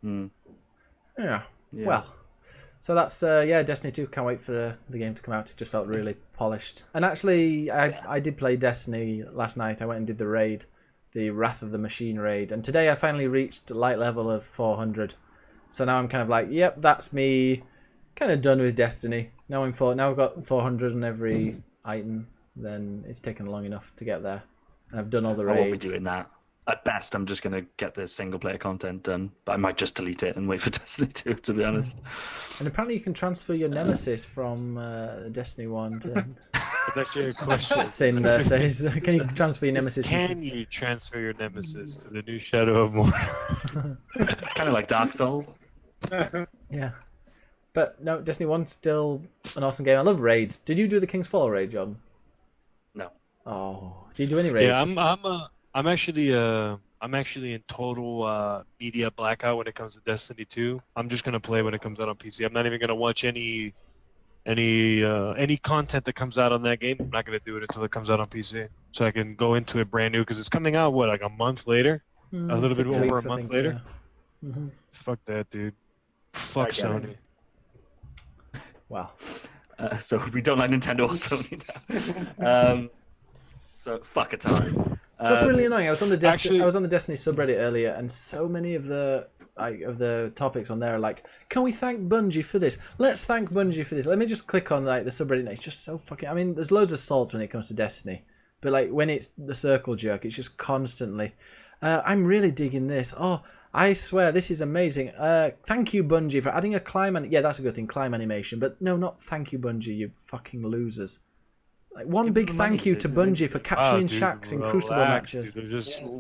it? Yeah. Well, so that's Destiny 2. Can't wait for the game to come out. It just felt really polished. And actually, I did play Destiny last night. I went and did the raid, the Wrath of the Machine raid, and today I finally reached light level of 400. So now I'm kind of like, yep, that's me, kind of done with Destiny. Now I've got 400 on every item. Then it's taken long enough to get there, and I've done all the raids. I won't be doing that. At best, I'm just gonna get the single player content done, but I might just delete it and wait for Destiny 2, to be honest. And apparently, you can transfer your nemesis from Destiny 1 to. It's actually a question. Sin there says, can you transfer your nemesis? Can you transfer your nemesis to the new Shadow of Mordor? It's kind of like Dark Souls. Yeah. But no, Destiny 1's still an awesome game. I love raids. Did you do the King's Fall raid, John? No. Oh, did you do any raids? Yeah, I'm actually in total media blackout when it comes to Destiny 2. I'm just gonna play when it comes out on PC. I'm not even gonna watch any content that comes out on that game. I'm not gonna do it until it comes out on PC, so I can go into it brand new, because it's coming out like a month later, a little bit over a month later. Yeah. Mm-hmm. Fuck that, dude. Fuck Sony. Wow. So we don't like Nintendo or Sony now. So fuck Atari. So it's really annoying. I was on the Destiny subreddit earlier, and so many of the topics on there are like, "Can we thank Bungie for this? Let's thank Bungie for this." Let me just click on the subreddit. And it's just so fucking. I mean, there's loads of salt when it comes to Destiny, but when it's the circle jerk, it's just constantly. I'm really digging this. Oh, I swear this is amazing. Thank you, Bungie, for adding a climb. Yeah, that's a good thing, climb animation. But no, not thank you, Bungie. You fucking losers. One big thank you to Bungie for capturing Shax in Crucible matches.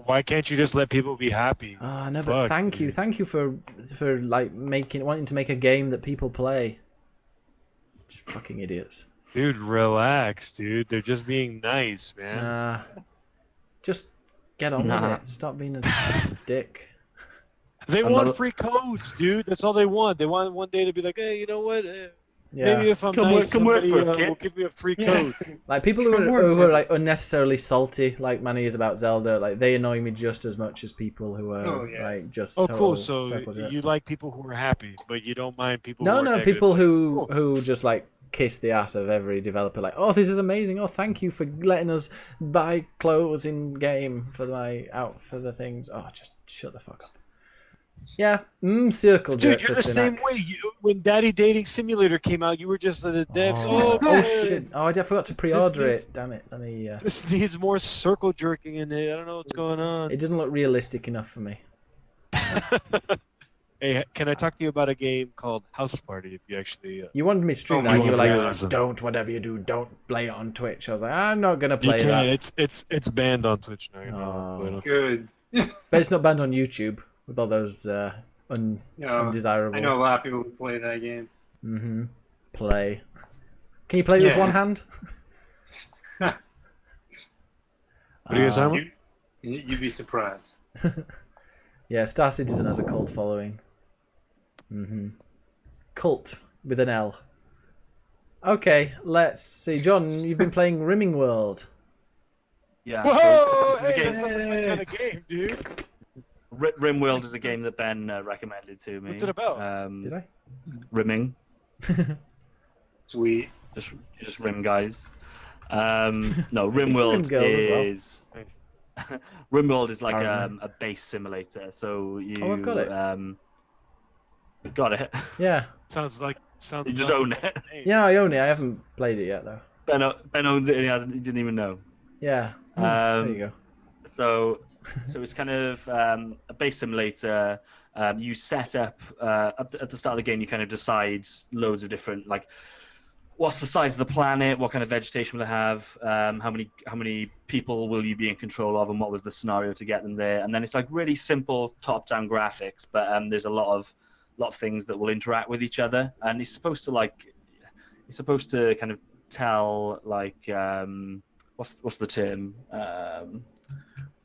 Why can't you just let people be happy? No, but thank you for wanting to make a game that people play. Just fucking idiots. Dude, relax, dude. They're just being nice, man. Just get on with it. Stop being a dick. They want free codes, dude. That's all they want. They want one day to be like, hey, you know what? Maybe if I'm nice, somebody will give me a free code. Like people who are unnecessarily salty, like Manny is about Zelda, they annoy me just as much as people who are just. Oh, cool. So you like people who are happy, but you don't mind people. People who just kiss the ass of every developer. Oh, this is amazing. Oh, thank you for letting us buy clothes in game for the things. Oh, just shut the fuck up. Yeah, circle jerks. Dude, you're the same way. when Daddy Dating Simulator came out, you were just the devs. Oh, man, shit! Oh, I forgot to pre-order needs- it. Damn it! Let me. This needs more circle jerking in it. I don't know what's going on. It doesn't look realistic enough for me. Hey, can I talk to you about a game called House Party? If you actually, You wanted me to stream Oh, that. you You were want like, realism. "Don't whatever you do, don't play it on Twitch." I was like, "I'm not gonna you play can. that." It's banned on Twitch now. Oh. Good. But it's not banned on YouTube with all those No, undesirables. I know a lot of people who play that game. Mm-hmm. Play. Can you play it with Yeah. one hand? What are you guys talking about? You'd be surprised. Yeah, Star Citizen has a cult following. Mm-hmm. Cult with an L. Okay, let's see. John, you've been playing Rimming World. Yeah. Whoa! so this is a Hey, game- that sounds like my kind of game, dude. RimWorld is a game that Ben recommended to me. What's it about? Did I? Rimming. Sweet. Just rim guys. No, RimWorld Rim girls as well. is RimWorld is like Iron a base simulator. So you Oh, I've got it. Got it. Yeah. Sounds You just like own it. Yeah, I own it. I haven't played it yet, though. Ben owns it and he didn't even know. Yeah. There you go. So it's kind of a base simulator. You set up at the start of the game. You kind of decide loads of different, like, what's the size of the planet, what kind of vegetation will it have, how many people will you be in control of, and what was the scenario to get them there. And then it's like really simple top-down graphics, but there's a lot of things that will interact with each other. And it's supposed to kind of tell, like, what's the term?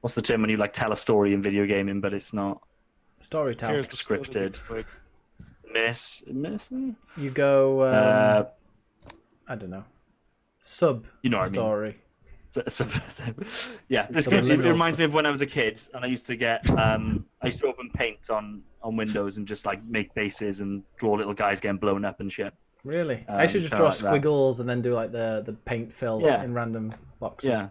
What's the term when you like tell a story in video gaming, but it's not Storytelling. scripted? Miss? You go. I don't know. Sub You know what I mean. story. Yeah, this Some game, it liminal reminds stuff. me of when I was a kid, and I used to get I used to open paint on Windows and just like make bases and draw little guys getting blown up and shit. Really? I should just kinda draw like that. squiggles and then do like the paint fill Yeah. in random boxes. Yeah,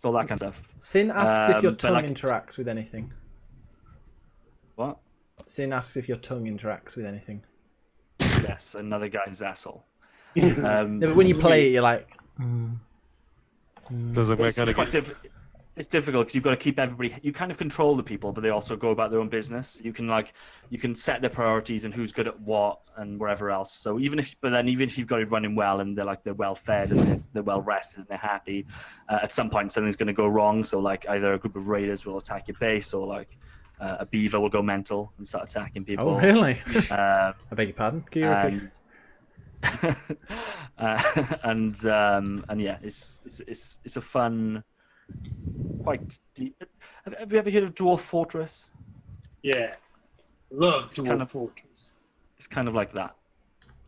all that kind of stuff. Sin asks if your but tongue like- interacts with anything. What? Sin asks if your tongue interacts with anything. Yes, another guy's asshole. No, but when you play it, you're like. Does look my It's kind of quite game. it's difficult because you've got to keep everybody. You kind of control the people, but they also go about their own business. You can set their priorities and who's good at what and wherever else. So even if you've got it running well and they're well fed and they're well rested and they're happy, at some point something's going to go wrong. So like either a group of raiders will attack your base or like a beaver will go mental and start attacking people. Oh, really? Um, I beg your pardon. Can you repeat? and yeah, it's a fun, quite deep. Have you ever heard of Dwarf Fortress? Yeah. Love to kind of- Fortress. It's kind of like that,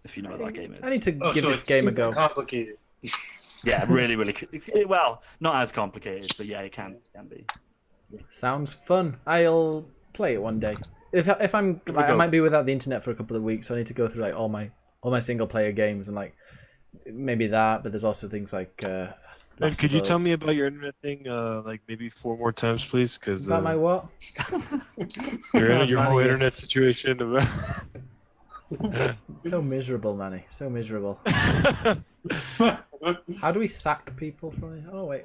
if you know what that game is. I need to Oh, give so this it's game a super go. complicated. Yeah, really, really. Well, not as complicated, but yeah, it can be. Sounds fun. I'll play it one day. If I'm, we like, I go. might be without the internet for a couple of weeks, so I need to go through like all my single player games and like maybe that. But there's also things like. Ben, Last could of you tell Us. me about your internet thing, like maybe 4 more times, please? Because About my what? your God, whole Manny, internet yes. situation. About... So miserable, Manny. So miserable. How do we sack people from it? Oh wait.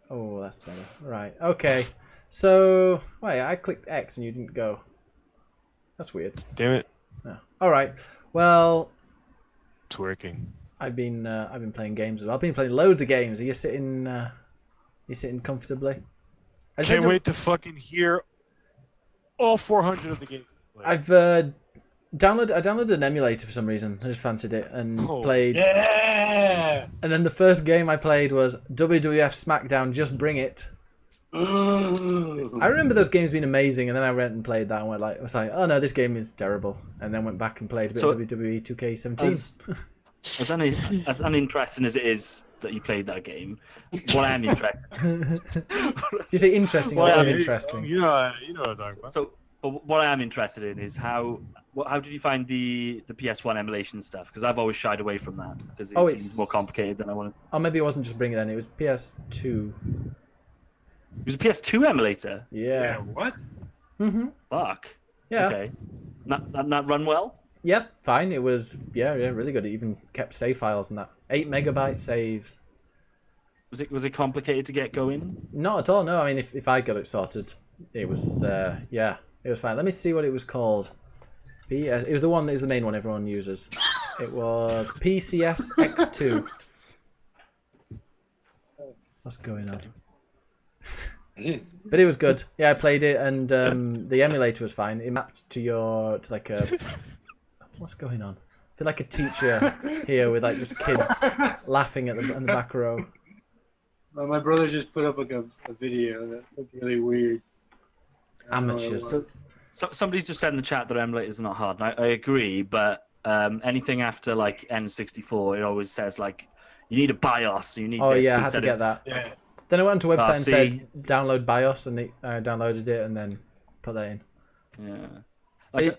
Oh, that's better. Right. Okay. So wait, I clicked X and you didn't go. That's weird. Damn it, No. All right. Well, it's working. I've been playing games as well. I've been playing loads of games. Are you sitting? You sitting comfortably? I just Can't had to- wait to fucking hear all 400 of the games. I've downloaded an emulator for some reason. I just fancied it and Oh. played. Yeah. And then the first game I played was WWF SmackDown. Just Bring It. I remember those games being amazing, and then I went and played that, and was like, oh no, this game is terrible. And then went back and played a bit So- of WWE 2K17. As uninteresting as it is that you played that game, what I am interested. Do you say interesting or Well, uninteresting? You know what I'm talking about. So, but what I am interested in is how did you find the PS1 emulation stuff? Because I've always shied away from that because it Oh, seems it's- more complicated than I wanted. Oh, maybe it wasn't Just Bring It then. It was PS2. It was a PS2 emulator. Yeah. What? Mhm. Fuck. Yeah. Okay. That run well? Yep, fine. It was yeah, really good. It even kept save files and that. 8 megabyte saves. Was it complicated to get going? Not at all. No, I mean if I got it sorted, it was yeah, it was fine. Let me see what it was called. It was the one that is the main one everyone uses. It was PCS X2. What's going on? But it was good. Yeah, I played it, and the emulator was fine. It mapped to like a. What's going on? I feel like a teacher here with like just kids laughing at in the back row. Well, my brother just put up like a video that looked really weird. Amateurs. So somebody's just said in the chat that emulator is not hard. And I agree, but anything after like N64, it always says like you need a BIOS. You need. Oh this yeah, I had to instead get of- that. Yeah. Then I went to a website and see. said download BIOS, and I downloaded it and then put that in. Yeah.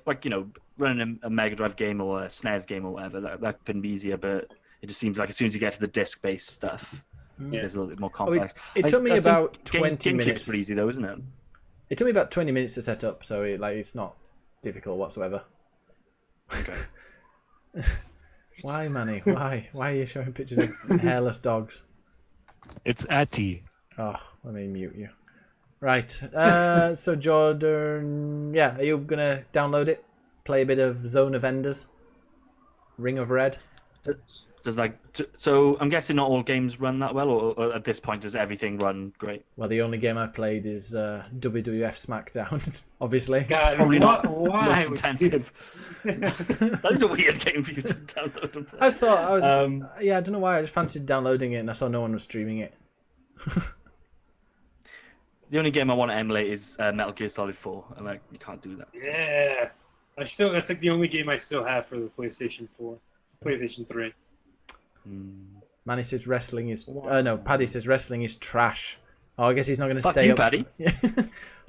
Like you know, running a Mega Drive game or a SNES game or whatever, that can be easier, but it just seems like as soon as you get to the disc-based stuff, it's a little bit more complex. It took me I think about 20 GameCube's minutes. pretty easy though, isn't it? It took me about 20 minutes to set up, so it's not difficult whatsoever. Okay. Why, Manny? Why? Why are you showing pictures of hairless dogs? It's Atty. Oh, let me mute you. Right. So Jordan, yeah, are you gonna download it? Play a bit of Zone of Enders, Ring of Red. So I'm guessing not all games run that well, or at this point does everything run great? Well, the only game I've played is WWF SmackDown, obviously. God, Probably not why? most intensive. That is a weird game for you to download and play. I just thought, yeah, I don't know why. I just fancied downloading it, and I saw no one was streaming it. The only game I want to emulate is Metal Gear Solid 4, and like you can't do that. Yeah. That's like the only game I still have for the PlayStation 4, PlayStation 3. Manny says wrestling is. No, Paddy says wrestling is trash. Oh, I guess he's not going to Fuck stay you, up. Paddy.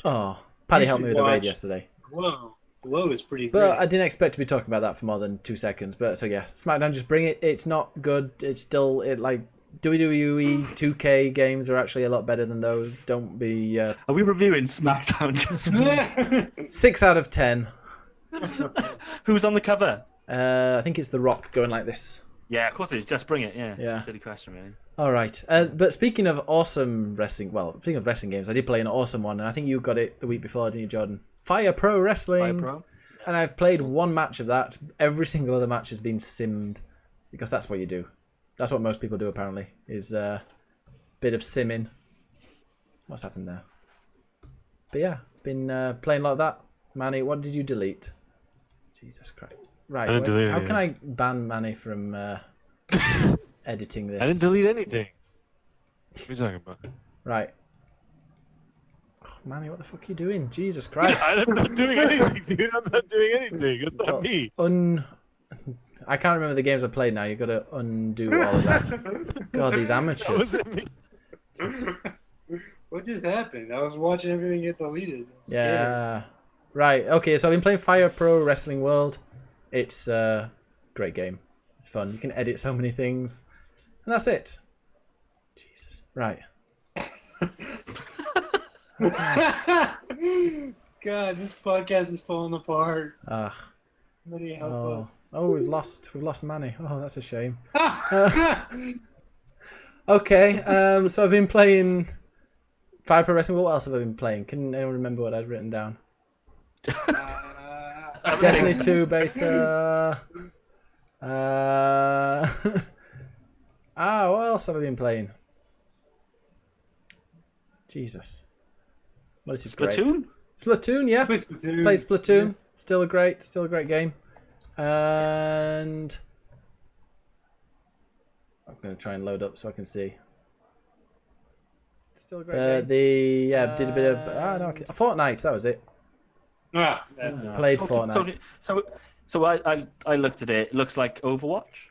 Oh, Paddy You helped me should with the raid watch- yesterday. Whoa. Glow is pretty But great. I didn't expect to be talking about that for more than 2 seconds. But so yeah, SmackDown, just bring it. It's not good. It's still like WWE 2K games are actually a lot better than those. Don't be. Are we reviewing SmackDown? Just 6 out of 10. Who's on the cover? I think it's The Rock going like this. Yeah, of course it is. Just bring it. Yeah. Yeah. Silly question, really. All right. But speaking of awesome wrestling, well, speaking of wrestling games, I did play an awesome one, and I think you got it the week before, didn't you, Jordan? Fire Pro Wrestling. Fire Pro? And I've played one match of that. Every single other match has been simmed, because that's what you do. That's what most people do, apparently, is a bit of simming. What's happened there? But yeah, been playing like that. Manny, what did you delete? Jesus Christ. Right, I didn't delete how anything. can I ban Manny from editing this? I didn't delete anything. What are you talking about? Right. Oh, Manny, what the fuck are you doing? Jesus Christ. I'm not doing anything, dude. I'm not doing anything. It's not me. I can't remember the games I played now. You've got to undo all of that. God, these That amateurs. wasn't me. What just happened? I was watching everything get deleted. I'm scared. Yeah. Right. Okay, so I've been playing Fire Pro Wrestling World. It's a great game. It's fun. You can edit so many things. And that's it. Jesus. Right. God, this podcast is falling apart. Ah. Somebody help Oh. us. Oh, we've lost Manny. Oh, that's a shame. Okay. So I've been playing Fire Pro Wrestling. What else have I been playing? Can anyone remember what I'd written down? Destiny 2 beta. What else have I been playing? Jesus. Well, this is great. Splatoon? Splatoon, yeah. Play Splatoon. Played Splatoon. Still a great game. And I'm gonna try and load up so I can see. Still a great game. Did a bit of Fortnite. That was it. Ah, that's it. Played Fortnite. So I looked at it. It looks like Overwatch.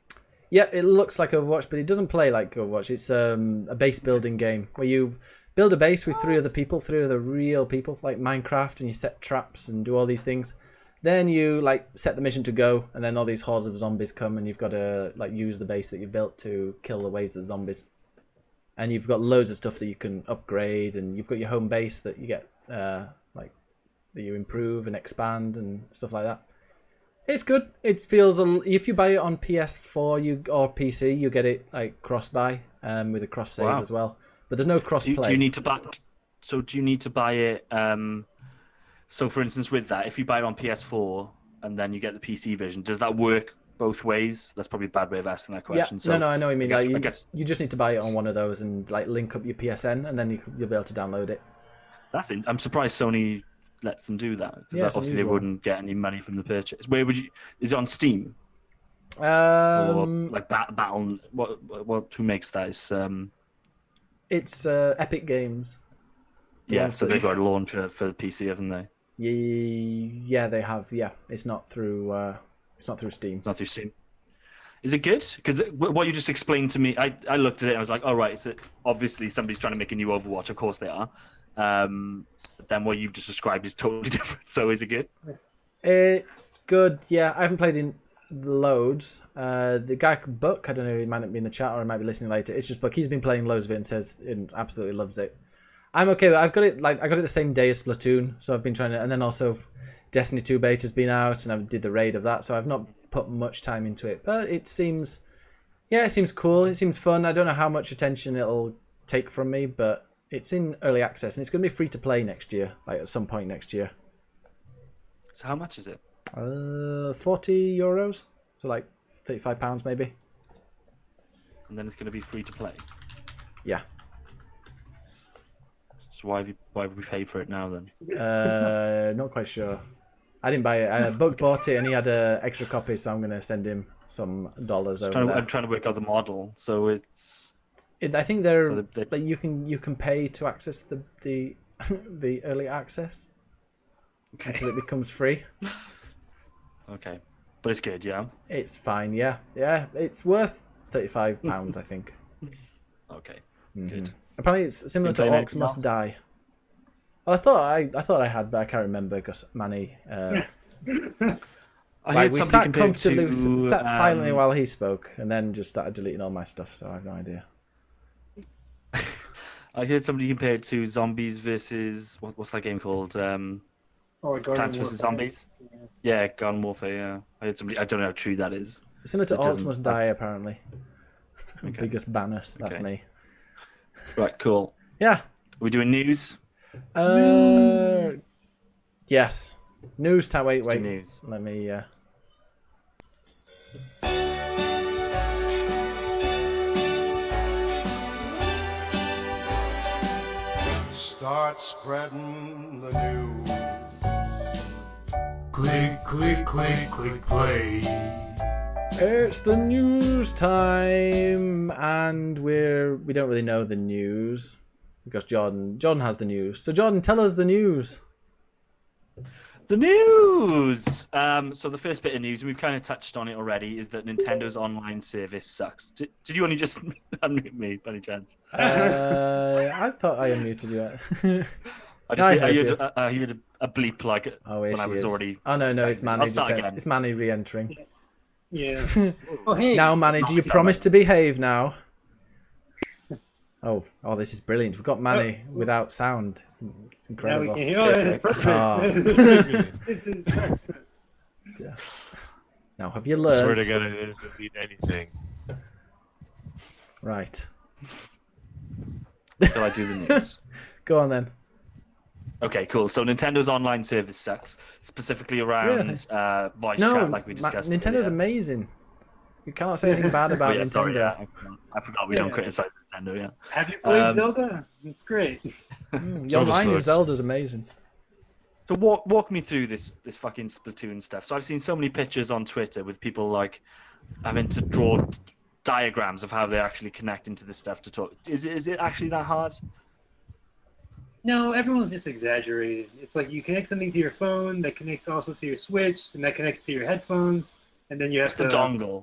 Yeah, it looks like Overwatch, but it doesn't play like Overwatch. It's a base building game where you build a base with 3 other real people, like Minecraft, and you set traps and do all these things. Then you like set the mission to go, and then all these hordes of zombies come, and you've got to like use the base that you built to kill the waves of zombies. And you've got loads of stuff that you can upgrade, and you've got your home base that you get that you improve and expand and stuff like that. It's good. It feels if you buy it on PS4 or PC, you get it like cross-buy with a cross save as well. But there's no cross-play. Do you need to buy? So do you need to buy it? So for instance, with that, if you buy it on PS4 and then you get the PC version, does that work both ways? That's probably a bad way of asking that question. Yeah. No, I know what you mean. I guess you just need to buy it on one of those and like link up your PSN, and then you'll be able to download it. I'm surprised Sony lets them do that, because Yeah, obviously they wouldn't get any money from the purchase. Where would you? Is it on Steam? Or like Battle? What? Who makes that? It's Epic Games. Yeah, so they've got a launcher for the PC, haven't they? Yeah, they have. Yeah, it's not through Steam. Not through Steam. Is it good? Because what you just explained to me, I looked at it and I was like, oh, right, it's obviously somebody's trying to make a new Overwatch. Of course they are. But then what you've just described is totally different. So is it good? It's good, yeah. I haven't played in loads. The guy Buck, I don't know, he might be in the chat or he might be listening later. It's just Buck. He's been playing loads of it and says he absolutely loves it. I'm okay, but I got it the same day as Splatoon, so I've been trying to, and then also Destiny 2 beta's been out, and I did the raid of that, so I've not put much time into it. But it seems cool. It seems fun. I don't know how much attention it'll take from me, but it's in early access, and it's going to be free to play next year, like at some point next year. So how much is it? €40, so like £35 maybe. And then it's going to be free to play. Yeah. So why have we paid for it now then? Not quite sure. I didn't buy it. Buck bought it and he had an extra copy, so I'm going to send him some dollars over there. I'm trying to work out the model. So it's. I think they're like you can pay to access the the early access until it becomes free. Okay, but it's good, yeah. It's fine, yeah. It's worth £35, I think. Okay, good. Apparently, it's similar to Orcs Must Die. Well, I thought I had, but I can't remember because Manny. We sat comfortably, sat silently while he spoke, and then just started deleting all my stuff. So I have no idea. I heard somebody compare it to Zombies versus what's that game called? Plants vs Zombies. Yeah, Garden Warfare. Yeah, I heard somebody. I don't know how true that is. Similar to Orcs Must Die, apparently. Okay. BiggusBennus. That's me. Right, cool. Yeah. Are we doing news? Yes. News time. Wait. News. Let me. Start spreading the news. Click, click, click, click, play. It's the news time, and we don't really know the news because Jordan has the news. So Jordan, tell us the news. The news. So the first bit of news, and we've kind of touched on it already, is that Nintendo's online service sucks. Did you only just unmute me by any chance? I thought I unmuted you. I heard a bleep like when I was already. Oh no, it's Manny. It's Manny re-entering. Yeah. Oh hey. Now, Manny, do you promise to behave now? Oh, this is brilliant. We've got Manny without sound. It's incredible. Now we can hear it. Yeah. Now, have you learned? I swear to God, I didn't delete anything. Right. Shall I do the news? Go on then. Okay, cool. So Nintendo's online service sucks, specifically around voice chat, like we discussed. Nintendo's amazing. You cannot say anything bad about Nintendo. Sorry, I forgot we don't criticize Nintendo. Yeah. Have you played Zelda? It's great. Your line in Zelda's amazing. So walk me through this fucking Splatoon stuff. So I've seen so many pictures on Twitter with people like having to draw diagrams of how they actually connect into this stuff to talk. Is it actually that hard? No, everyone's just exaggerating. It's like you connect something to your phone that connects also to your Switch, and that connects to your headphones, and then you have the dongle.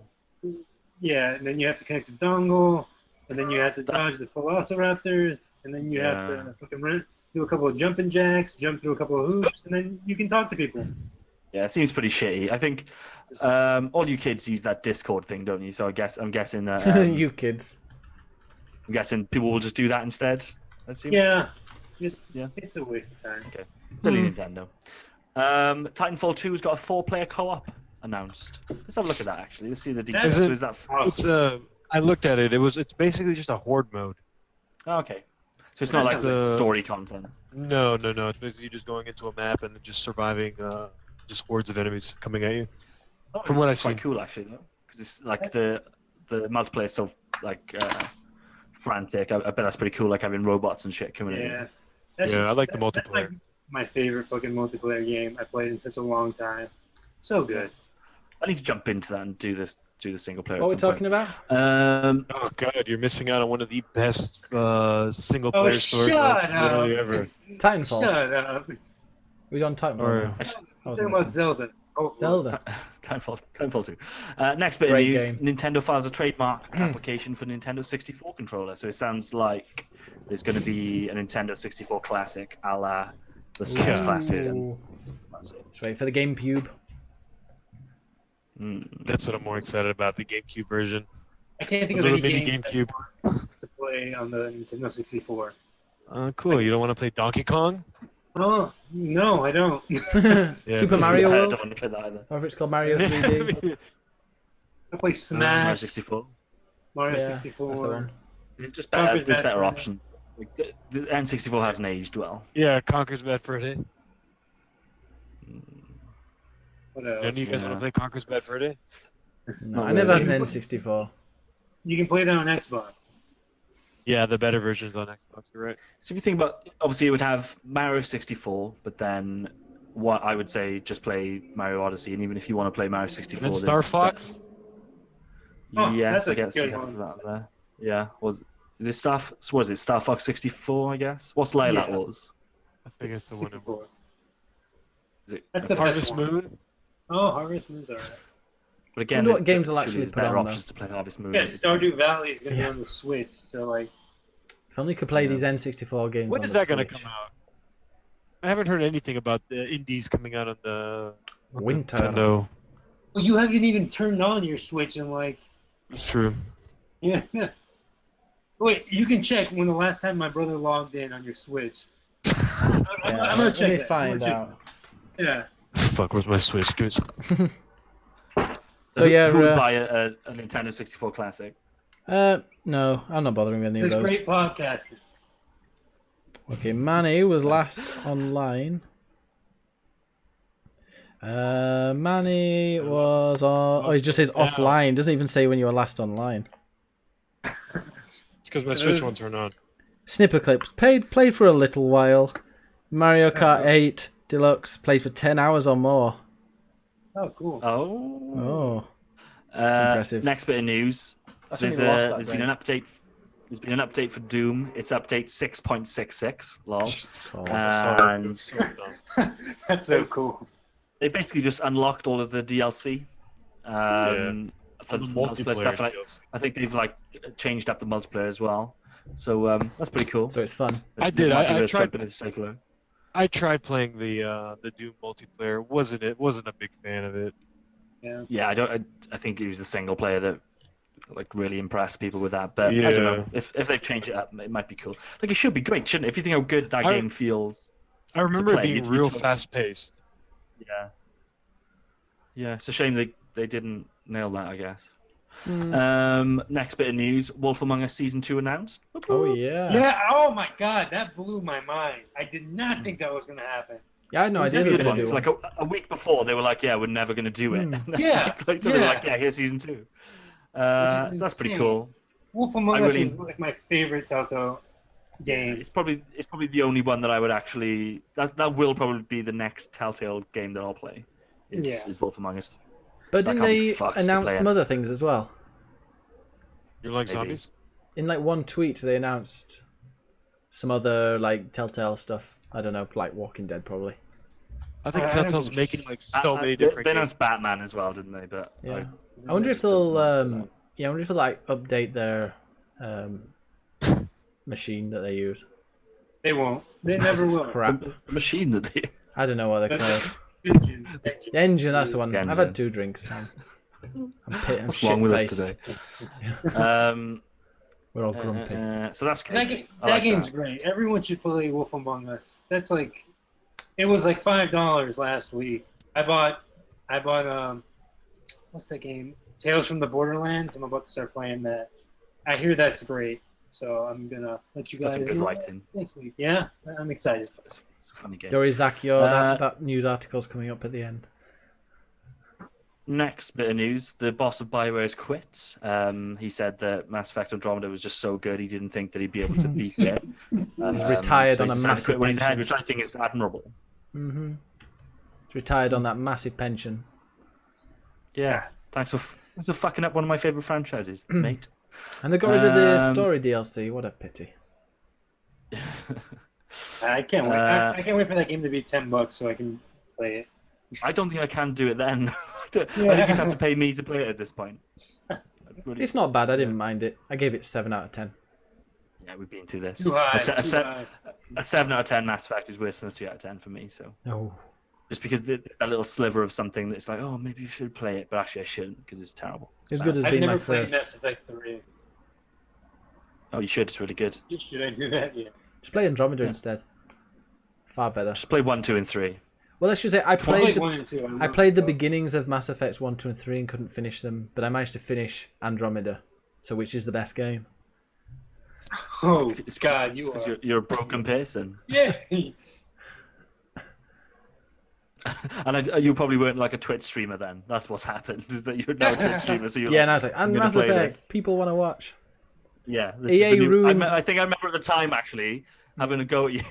Yeah, and then you have to connect the dongle, and then you have to dodge the Velociraptors, and then you have to fucking do a couple of jumping jacks, jump through a couple of hoops, and then you can talk to people. Yeah, it seems pretty shitty. I think all you kids use that Discord thing, don't you? So I'm guessing that you kids. I'm guessing people will just do that instead. Yeah. It's a waste of time. Okay. Silly Nintendo. Titanfall 2's got a 4-player co-op. announced. Let's have a look at that actually. Let's see the That's- details. Is So it- is that It's I looked at it. It's basically just a horde mode. Oh, okay. So it's not like Just, story content. No. It's basically just going into a map and then just surviving just hordes of enemies coming at you. From what I've It's quite seen. cool actually, though, because it's like the multiplayer is so like frantic. I bet that's pretty cool, like having robots and shit coming at you. Yeah. Yeah, I like the That's multiplayer. like my favorite fucking multiplayer game I played in such a long time. So good. I need to jump into that and do the single player. What are we talking about? Oh god, you're missing out on one of the best single player story shut modes literally up. ever. Titanfall. Shut up. We done Titanfall. Or- now? I was Talking about listening. Zelda. Oh, Zelda. Titanfall 2. Next bit Great of news: game. Nintendo files a trademark application for Nintendo 64 controller. So it sounds like there's going to be a Nintendo 64 classic, a la the SNES Classic. And Ooh. Let's wait for the GameCube. That's what I'm more excited about, the GameCube version. I can't A think of little any mini game GameCube. to play on the Nintendo 64. Cool. You don't want to play Donkey Kong? Oh, no, I don't. Super Mario I World. don't want to play that either. Or if it's called Mario 3D. I play Mario Smash, 64. Mario Yeah, 64. that's the one. It's just better. Conker's There's Bad better Fur Day. options. Like, the N64 hasn't aged well. Yeah, Conker's Bad Fur Day. What else? None of you guys want to play Conker's Bad Fur Day? No, Not I never had really. an N64. You can play that on Xbox. Yeah, the better version's on Xbox, you're right. So if you think about, obviously it would have Mario 64, but then what I would say just play Mario Odyssey, and even if you want to play Mario 64, And there's- Star Fox? Oh, yes, that's a I guess good you have one. that there. Yeah, is it Star? Was it Star Fox 64? I guess. What's Lilac Yeah. Wars? I think it's the one. 64. Is it? That's the Harvest best one. Moon? Oh, Harvest Moon's alright. But again, Wonder what there's- games they'll surely actually there's put better on, though. options to play Harvest Moon. Yeah, Stardew Valley is going to Yeah. be on the Switch, so like, If only could play these N64 games. When on is the that going to Switch. come out? I haven't heard anything about the indies coming out on the Winter. Nintendo. well, you haven't even turned on your Switch in like, It's true. yeah. Wait, you can check when the last time my brother logged in on your Switch. I'm Yeah, gonna let check me that. find I'm gonna out. Yeah. Fuck, where's my Switch? Give me some- So yeah, who would buy a Nintendo 64 Classic? no, I'm not bothering with any of This those. great podcasting. Okay, Manny was last online. Manny was on. Oh, it just says offline. Doesn't even say when you were last online. It's because my Switch ones are on. Snipper clips. Played for a little while. Mario Kart 8 Deluxe. Played for 10 hours or more. Oh, cool. Oh. Oh, that's impressive. Next bit of news. That's when There's, you lost that there's been thing. an update. There's been an update for Doom. It's update 6.66. Lol. Oh. And So dumb. That's so cool. they basically just unlocked all of the DLC. For The the multiplayer stuff. multiplayer And deals. I think they've like changed up the multiplayer as well. So that's pretty cool. So it's fun. I This did, might be I worth tried- jumping into secular. I tried playing the Doom multiplayer. Wasn't a big fan of it. Yeah. Yeah, I think it was the single player that like really impressed people with that. But I don't know Yeah. if they've changed it up, it might be cool. Like it should be great, shouldn't it? If you think how good that I- game feels. I remember it play, being you real told- fast paced. Yeah. Yeah, it's a shame they didn't nail that, I guess. Hmm. Next bit of news: Wolf Among Us season 2 announced. Oh yeah. Yeah. Oh my God, that blew my mind. I did not think that was gonna happen. Yeah, I had no It was idea a they were good going one. to do It's one. like a week before they were like, "Yeah, we're never going to do it." Hmm. And then, Yeah, like, so they were yeah. like, "Yeah, here's season 2." Which So is that's pretty insane. cool. Wolf Among I Us really- is like my favorite Telltale game. It's probably the only one that I would actually that will probably be the next Telltale game that I'll play. Yeah. Is Wolf Among Us. But I didn't can't be they fucked to announce play some it. other things as well? You like Maybe. zombies? In like one tweet, they announced some other like Telltale stuff. I don't know, like Walking Dead probably. I think I Telltale's don't- making like so many They different games. announced Batman as well, didn't they? But Yeah. I wonder if they'll I wonder if they'll like update their machine that they use. They won't. They never It's will. crap. the machine that they. I don't know what they're called. Engine. The engine, that's the one. The I've engine. had 2 drinks. I'm What's wrong with us shit-faced. today? We're all grumpy. So that's good. That I like game's that. great. Everyone should play Wolf Among Us. That's like, it was like $5 last week. I bought what's that game? Tales from the Borderlands. I'm about to start playing that. I hear that's great, so I'm gonna let you Got guys some good know writing. next week. Yeah, I'm excited. It's a funny game. Don't worry, Zach, that news article's coming up at the end. Next bit of news: the boss of BioWare has quit. He said that Mass Effect Andromeda was just so good he didn't think that he'd be able to beat it. He's retired on a he's decided to massive quit when he's ahead, pension. which I think is admirable. Mm-hmm. He's retired on that massive pension. Yeah, thanks for fucking up one of my favorite franchises, mate. And they got rid of the story DLC. What a pity. I can't wait. I can't wait for that game to be $10 so I can play it. I don't think I can do it then. I think you'd have to pay me to play it at this point. It's not bad. I didn't mind it. I gave it 7 out of 10. Yeah, we've been through this. Too high. A 7 out of 10 Mass Effect is worse than a 2 out of 10 for me. So Oh. just because that little sliver of something that's like, oh, maybe you should play it, but actually I shouldn't because it's terrible. As good as I've being my never played first. Mass Effect 3. Oh, you should. It's really good. Should I do that? Yeah. Just play Andromeda instead. Far better. Just play 1, 2, and 3. Well, let's just say I played 1 and 2. I played the beginnings of Mass Effects 1, 2, and 3 and couldn't finish them, but I managed to finish Andromeda. So which is the best game? Oh God, you are. You're a broken person. Yeah. And you probably weren't like a Twitch streamer then. That's what's happened. Is that you're now a Twitch streamer? So you're Yeah, like, and I was like, and I'm gonna Mass play Effect, this. people want to watch. Yeah. This EA is the new... ruined- I think I remember at the time actually having a go at you,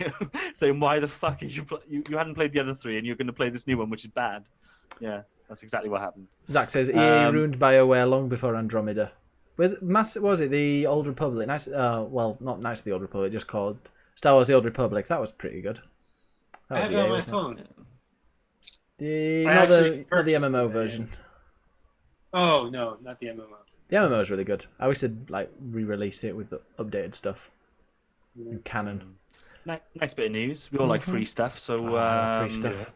saying why the fuck are you hadn't played the other 3 and you're going to play this new one which is bad. Yeah, that's exactly what happened. Zach says EA ruined BioWare long before Andromeda. With what was it, the Old Republic? Nice, well, not Knights of the Old Republic, just called Star Wars: The Old Republic. That was pretty good. That I was have it on my wasn't it? phone. Not the actually purchased MMO it, version. Oh no, not the MMO. The MMO is really good. I wish they'd like re-release it with the updated stuff and canon. Next bit of news. We all like free stuff, so Free stuff.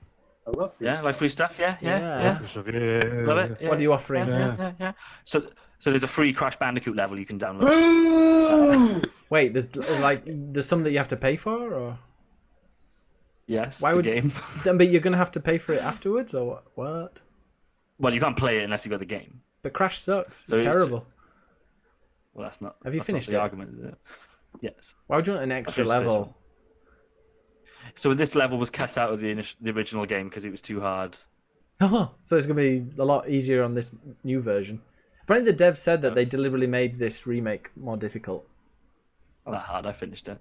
I love free Yeah, stuff. like free stuff. Yeah. Yeah. Love it. Yeah. What are you offering? Yeah. So there's a free Crash Bandicoot level you can download. Boo! Wait, there's some that you have to pay for, or Yes. Why the would- game? then but you're gonna have to pay for it afterwards, or what? Well, you can't play it unless you got the game. But Crash sucks. So It's it's- terrible. Well, that's not. Have you that's finished not the it? argument, is it? Yes. Why would you want an extra finished this level? So this level was cut out of the original game because it was too hard. Oh, so it's gonna be a lot easier on this new version. Apparently, the devs said that they Yes. deliberately made this remake more difficult. Not that hard. I finished it.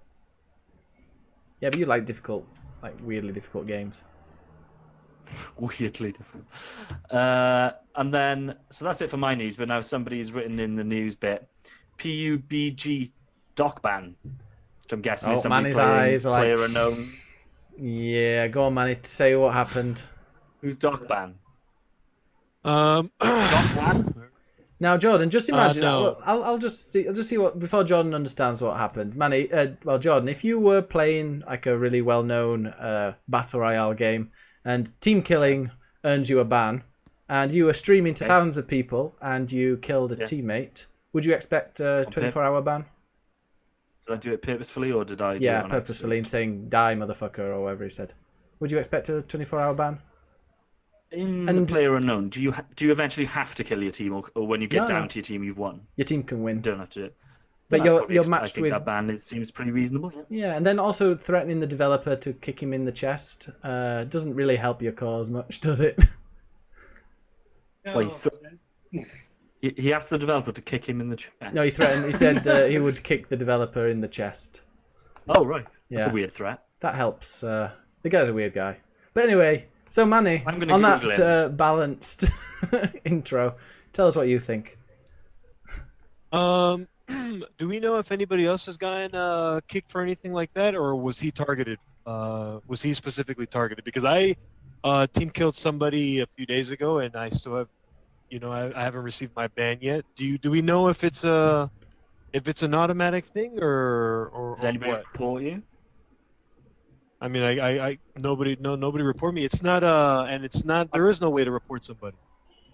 Yeah, but you like difficult, like weirdly difficult games. Weirdly different. And then, so that's it for my news. But now somebody's written in the news bit, PUBG doc ban, which I'm guessing is somebody Manny's playing eyes are like, player unknown. yeah, go on, Manny, say what happened. Who's doc ban? Um, Doc ban? Now, Jordan, just imagine. no. Well, I'll just see what before Jordan understands what happened. Manny, well, Jordan, if you were playing like a really well-known battle royale game, and team killing earns you a ban, and you were streaming to thousands of people, and you killed a teammate, would you expect a 24-hour ban? Did I do it purposefully or did I? Do Yeah, it on purposefully, and saying "die, motherfucker" or whatever he said. Would you expect a 24-hour ban? In And- the player unknown, do you eventually have to kill your team, or when you get No, down no. to your team, you've won? Your team can win, You don't have to do it. but That you're probably you're I matched think with. that ban seems pretty reasonable. Yeah. Yeah, and then also threatening the developer to kick him in the chest doesn't really help your cause much, does it? No. Well, He asked the developer to kick him in the chest. No, he threatened. He said he would kick the developer in the chest. Oh right, that's Yeah. a weird threat. That helps. The guy's a weird guy. But anyway, so Manny, I'm gonna on Google that balanced intro, tell us what you think. do we know if anybody else has gotten kicked for anything like that, or was he targeted? Was he specifically targeted? Because I team killed somebody a few days ago, and I still have, I haven't received my ban yet. Do we know if it's an automatic thing or Did anybody what? report you? I mean, nobody report me. It's not and it's not. There is no way to report somebody.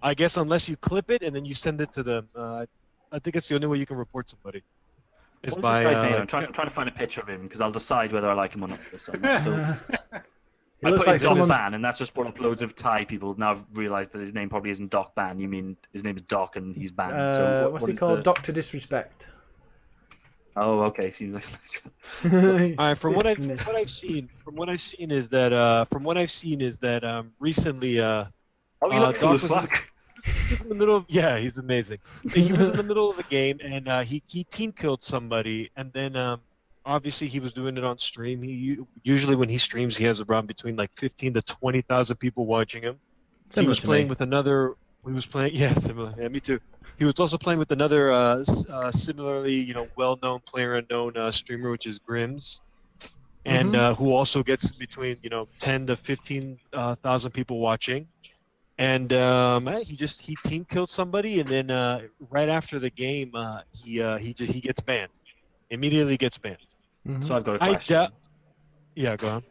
I guess unless you clip it and then you send it to them. I think it's the only way you can report somebody. Is What's by this guy's name? like, I'm trying to find a picture of him because I'll decide whether I like him or not. So He I looks put like his Doc someone. Ban, and that's just brought up loads of Thai people now have realised that his name probably isn't Doc Ban. You mean his name is Doc and he's banned. So What's what he is called? the... Doctor Disrespect. Oh, okay. Seems like... All right, from what It's I've seen is that recently Oh, you look cool Doc as was fuck. in the middle of, yeah, he's amazing. He was in the middle of a game and he team killed somebody, and then obviously he was doing it on stream. Usually when he streams he has around between like 15 to 20,000 people watching him. He Similar was to playing me. with another. He was playing, yeah, similar. Yeah, me too. He was also playing with another similarly, well-known player unknown streamer, which is Grims, and who also gets between 10 to 15,000 people watching. And he team killed somebody, and then right after the game, he gets banned. Immediately gets banned. So I've got a I question. doubt. Yeah, go on.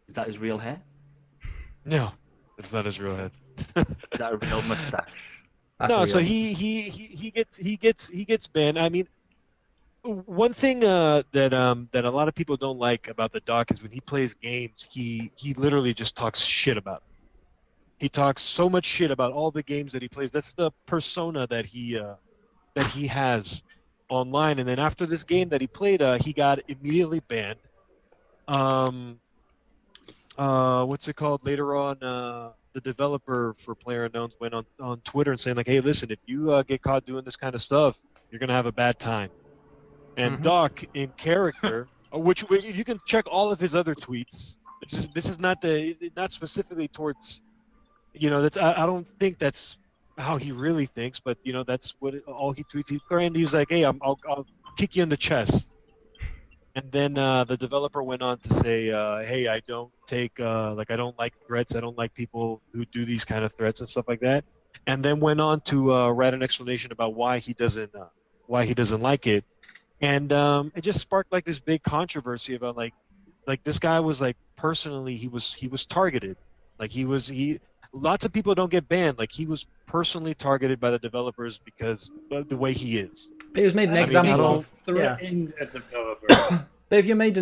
Is that his real hair? No, it's not his real head. Is that a real mustache? That's No, real. so he gets banned. I mean, one thing that a lot of people don't like about the Doc is when he plays games, he literally just talks shit about them. He talks so much shit about all the games that he plays. That's the persona that he has online. And then after this game that he played, he got immediately banned. What's it called? Later on, the developer for PlayerUnknown's went on Twitter and saying like, "Hey, listen, if you get caught doing this kind of stuff, you're gonna have a bad time." And Doc, in character, which you can check all of his other tweets. This is not specifically towards, that's I don't think that's how he really thinks, but that's what all he tweets. He's like, "Hey, I'll kick you in the chest." And then the developer went on to say, "Hey, I don't take I don't like threats. I don't like people who do these kind of threats and stuff like that." And then went on to write an explanation about why he doesn't like it. And it just sparked like this big controversy about like this guy was like personally he was targeted, like he lots of people don't get banned, like he was personally targeted by the developers because of the way he is. He was made an I example people of. Yeah. threatened a developer. But if you're made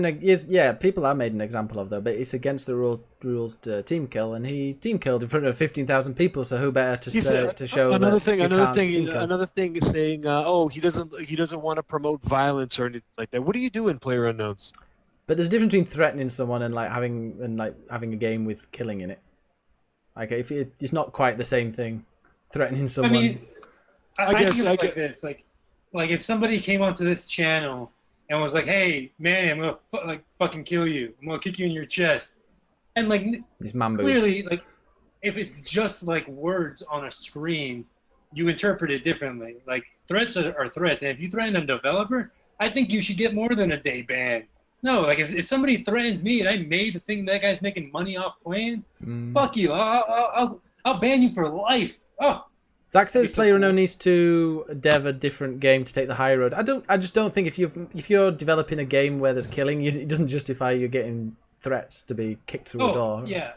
people are made an example of though, but it's against the rules to team kill, and he team killed in front of 15,000 people. So who better to show another that thing? you Another can't thing. team kill? Another thing is saying, he doesn't want to promote violence or anything like that. What do you do in Player Unknowns? But there's a difference between threatening someone and having a game with killing in it. Like if it's not quite the same thing. Threatening someone. I mean, I guess- think I of it like guess- this, like if somebody came onto this channel and was like, "Hey, man, I'm gonna fucking kill you. I'm gonna kick you in your chest," and like these man boobs. clearly, like if it's just like words on a screen, you interpret it differently. Like threats are threats, and if you threaten a developer, I think you should get more than a day ban. No, like if somebody threatens me and I made the thing that guy's making money off playing, fuck you. I'll ban you for life. Oh. Zach says PlayerUnknown needs to dev a different game to take the high road. I just don't think if you're developing a game where there's killing, it doesn't justify you getting threats to be kicked through a door. Yeah.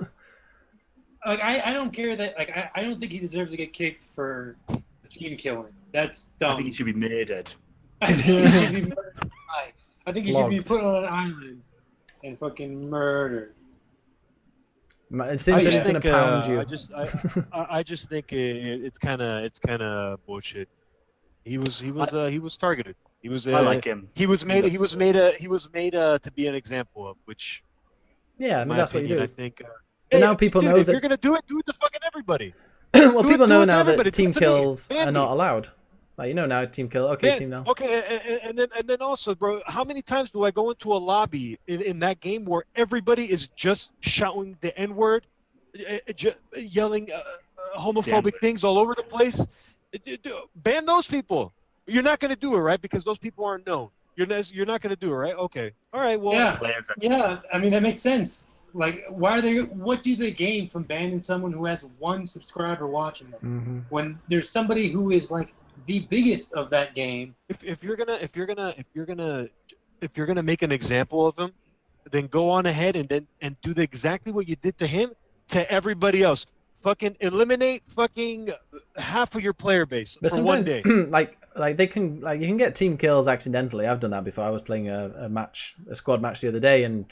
Like I don't care that I don't think he deserves to get kicked for team killing. That's dumb. I think he should be murdered. I think he should be murdered. I think he should be Flogged. put on an island and fucking murdered. And since he's going to pound you. I just think it's kind of bullshit. He was targeted. He was. I like him. He was made to be an example of, which. Yeah, I mean, that's what you do. I think. But now people know if that you're gonna do it to fucking everybody. well, do people it know to now that everybody. team Do it to me. kills Ban are me. not allowed. Like now team kill. Okay, team now. Okay, and then also, bro, how many times do I go into a lobby in that game where everybody is just shouting the N-word, yelling homophobic things all over the place? Ban those people. You're not gonna do it, right? Because those people aren't known. You're not gonna do it, right? Okay. All right. Well. Yeah. I mean that makes sense. Like, what do they gain from banning someone who has one subscriber watching them when there's somebody who is like the biggest of that game? If you're gonna make an example of him, then go on ahead and do exactly what you did to him to everybody else. Fucking eliminate fucking half of your player base But for one sometimes, day. like like they can like you can get team kills accidentally. I've done that before. I was playing a squad match the other day and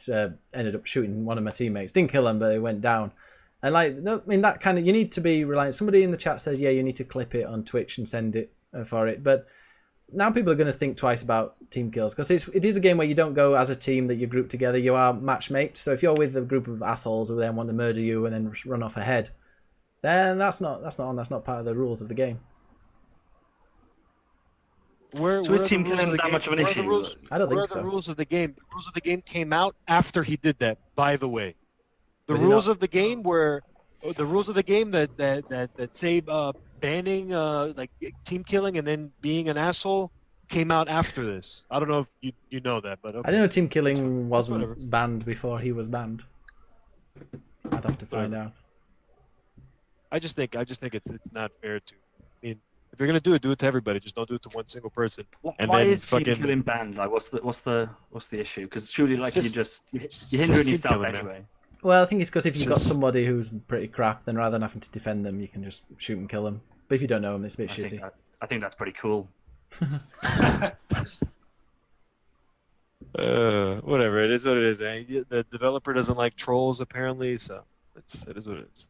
ended up shooting one of my teammates. Didn't kill him, but he went down. And like, no, I mean, that kind of, you need to be reliant. Somebody in the chat says, yeah, you need to clip it on Twitch and send it for it. But now people are going to think twice about team kills because it is a game where you don't go as a team that you group together. You are matchmates. So if you're with a group of assholes who then want to murder you and then run off ahead, then that's not part of the rules of the game. So is team killing that much of an issue? I don't think so. Where are the rules of the game? The rules of the game came out after he did that, by the way. The Was he rules not? of the game were the rules of the game that say banning like team killing and then being an asshole came out after this. I don't know if you know that, but okay. I didn't know team killing Whatever. wasn't banned before he was banned. I'd have to find out. I just think it's not fair to. I mean, if you're gonna do it to everybody. Just don't do it to one single person. And Why then is team fucking killing banned? Like, what's the issue? Because surely, like, It's you're just hindering team yourself killing, man. anyway. Well, I think it's because if you've got somebody who's pretty crap, then rather than having to defend them, you can just shoot and kill them. But if you don't know them, it's a bit shitty. I think that's pretty cool. Whatever. It is what it is. The developer doesn't like trolls apparently, so it is what it is.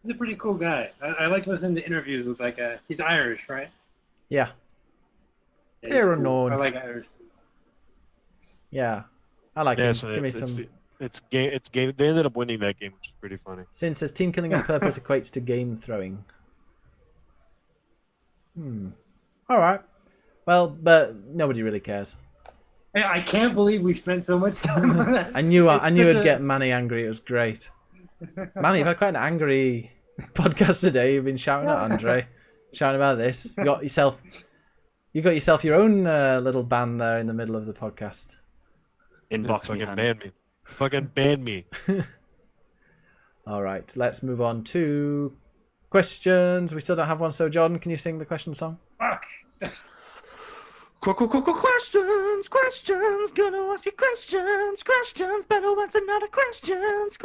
He's a pretty cool guy. I like listening to interviews with like he's Irish, right? Yeah. Yeah, They're he's cool. unknown. I like Irish. Yeah. I like Yeah, him. so Give me it's some. game. It's game. They ended up winning that game, which is pretty funny. Sin says team killing on purpose equates to game throwing. All right. Well, but nobody really cares. Hey, I can't believe we spent so much time on that. I knew It's I'd get Manny angry. It was great. Manny, you've had quite an angry podcast today. You've been shouting at Andre, shouting about this. You got yourself your own little band there in the middle of the podcast. Inbox me, Fucking Han. ban me. Fucking ban me. All right, let's move on to questions. We still don't have one, so Jordan, can you sing the question song? Fuck. Questions, gonna ask you questions, better answer not a questions,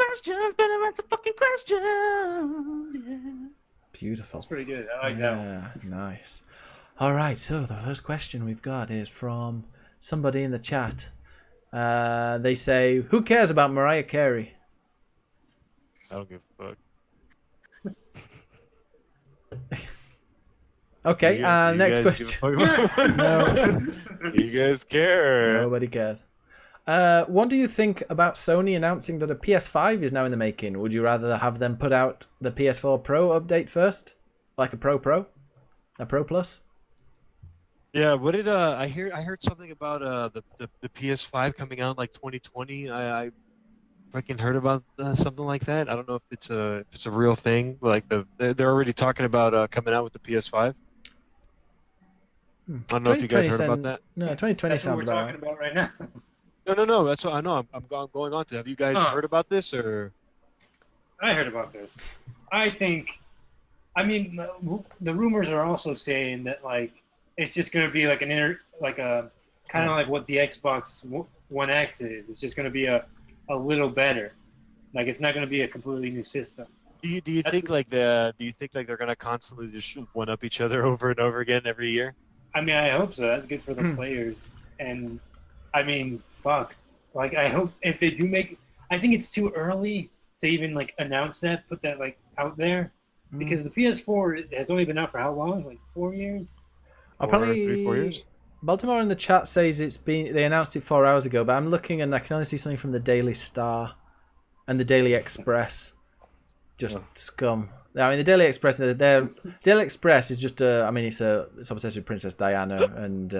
better answer fucking questions, yeah. Beautiful. That's pretty good. I like that one. Yeah, nice. All right, so the first question we've got is from somebody in the chat. They say, "Who cares about Mariah Carey?" I don't give a fuck. Okay, You next guys give a question. fuck about- No, You guys care? nobody cares. What do you think about Sony announcing that a PS5 is now in the making? Would you rather have them put out the PS4 Pro update first, like a Pro, a Pro Plus? Yeah. What did I hear? I heard something about the PS5 coming out in like 2020. I freaking heard about something like that. I don't know if it's a real thing. Like they're already talking about coming out with the PS5. I don't know if you guys heard about that. No, 2020 That's what sounds we're about talking right. about right now. No. That's what I know. I'm going on to. Have you guys heard about this or? I heard about this. I mean, the rumors are also saying that like it's just gonna be like a kind of like what the Xbox One X is. It's just gonna be a little better. Like it's not gonna be a completely new system. Do you think like they're gonna constantly just one up each other over and over again every year? I mean, I hope so. That's good for the players. And I mean, fuck. Like I hope if they do make, I think it's too early to even like announce that, put that like out there, because the PS4 has only been out for how long? Like 4 years. I'll probably 3-4 years. Baltimore in the chat says they announced it 4 hours ago, but I'm looking and I can only see something from the Daily Star and the Daily Express. Just scum. I mean, the Daily Express. Their Daily Express is just it's obsessed with Princess Diana and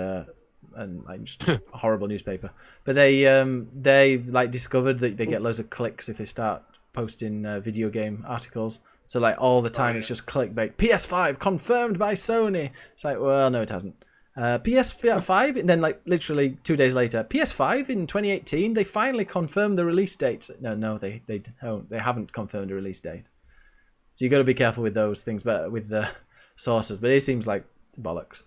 like just a horrible newspaper. But they like discovered that they get loads of clicks if they start posting video game articles. So like all the time it's just clickbait. PS5 confirmed by Sony. It's like, well, no, it hasn't. PS5, and then like literally 2 days later, PS5 in 2018. They finally confirmed the release date. No, they don't. They haven't confirmed a release date. So you got to be careful with those things, but with the sources. But it seems like bollocks.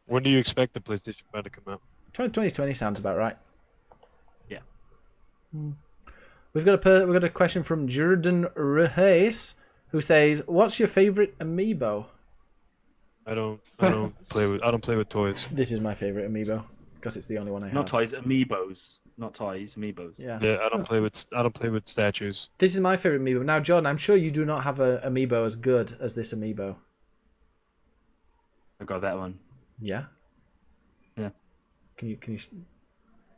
When do you expect the PlayStation 5 to come out? 2020 sounds about right. Yeah. We've got a question from Jordan Rehes, who says, "What's your favorite amiibo?" I don't play with toys. This is my favorite amiibo because it's the only one I have. Not toys, amiibos. Not toys, amiibos. Yeah. Yeah, I don't play with statues. This is my favorite amiibo. Now, John, I'm sure you do not have a amiibo as good as this amiibo. I've got a better one. Yeah. Yeah. Can you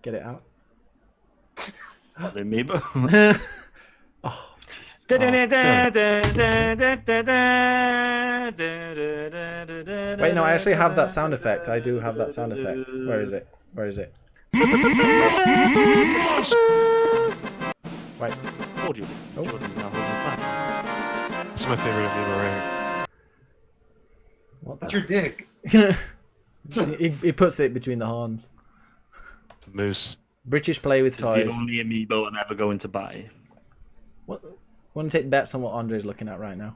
get it out? What, the amiibo? Oh, jeez. Wait, no, I actually have that sound effect. I do have that sound effect. Where is it? Where is it? Wait. Audio. Oh. Jordan's now holding it back. This is my favorite amiibo right here. What What's your dick? he puts it between the horns. It's a moose. British play with It's toys. the only amiibo I'm ever going to buy. What? Want to take bets on what Andre's looking at right now?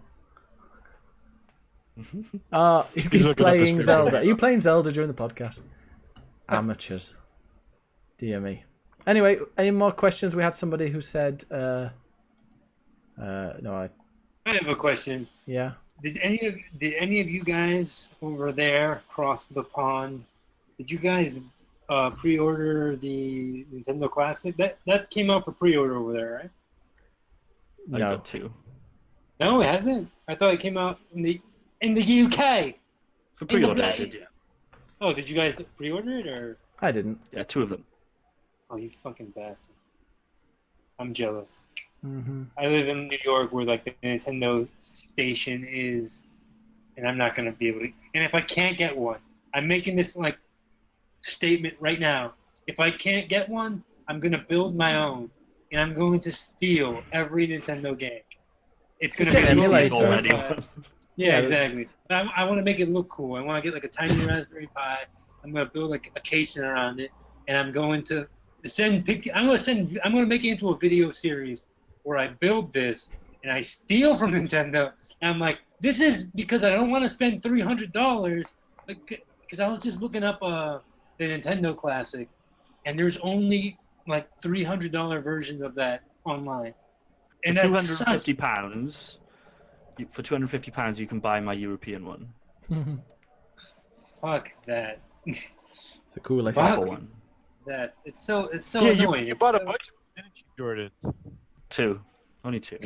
He's looking up his playing favorite Zelda. Are amiibo. you playing Zelda during the podcast? Amateurs. Dear me. Anyway, any more questions? We had somebody who said, no, I have a question. yeah. Did any of you guys over there across the pond? Did you guys pre-order the Nintendo Classic? That came out for pre-order over there, right? I No. got 2. No, it hasn't. I thought it came out in the UK. For pre-order, I In the- did, yeah. Oh, did you guys pre-order it or? I didn't. Yeah, 2 of them. Oh, you fucking bastards! I'm jealous. Mm-hmm. I live in New York, where like the Nintendo station is, and I'm not gonna be able to. And if I can't get one, I'm making this like statement right now. If I can't get one, I'm gonna build my own, and I'm going to steal every Nintendo game. It's Just gonna get be an a emulator. already. Yeah, exactly. But I want to make it look cool. I want to get like a tiny Raspberry Pi. I'm gonna build like a casing around it, and I'm going to I'm gonna make it into a video series where I build this and I steal from Nintendo. And I'm like, this is because I don't want to spend $300. Like, because I was just looking up the Nintendo Classic, and there's only like $300 versions of that online. And For that's such £250, for £250, you can buy my European one. fuck that. It's the coolest. Fuck. Apple one. That it's so Yeah, annoying. you It's bought a so- bunch of them, didn't you, Jordan? 2. Only 2.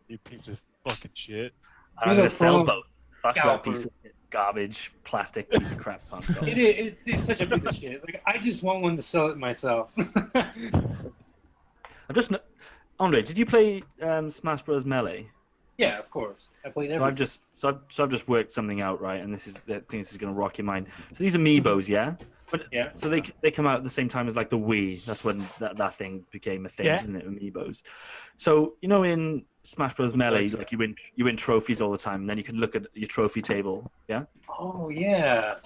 You piece of fucking shit. I'm You're gonna the sell pro both. Fuck that scalper. piece of garbage, plastic piece of crap. It's such a piece of shit. Like I just want one to sell it myself. I'm just Andre, did you play Smash Bros. Melee? Yeah, of course. I played So everything. I've just worked something out, right? And I think this is gonna rock your mind. So these amiibos, yeah. But Yeah. so they come out at the same time as like the Wii. That's when that thing became a thing, Yeah. isn't it? Amiibos. So you know in Smash Bros. Melee, like you win trophies all the time, and then you can look at your trophy table. Yeah. Oh yeah.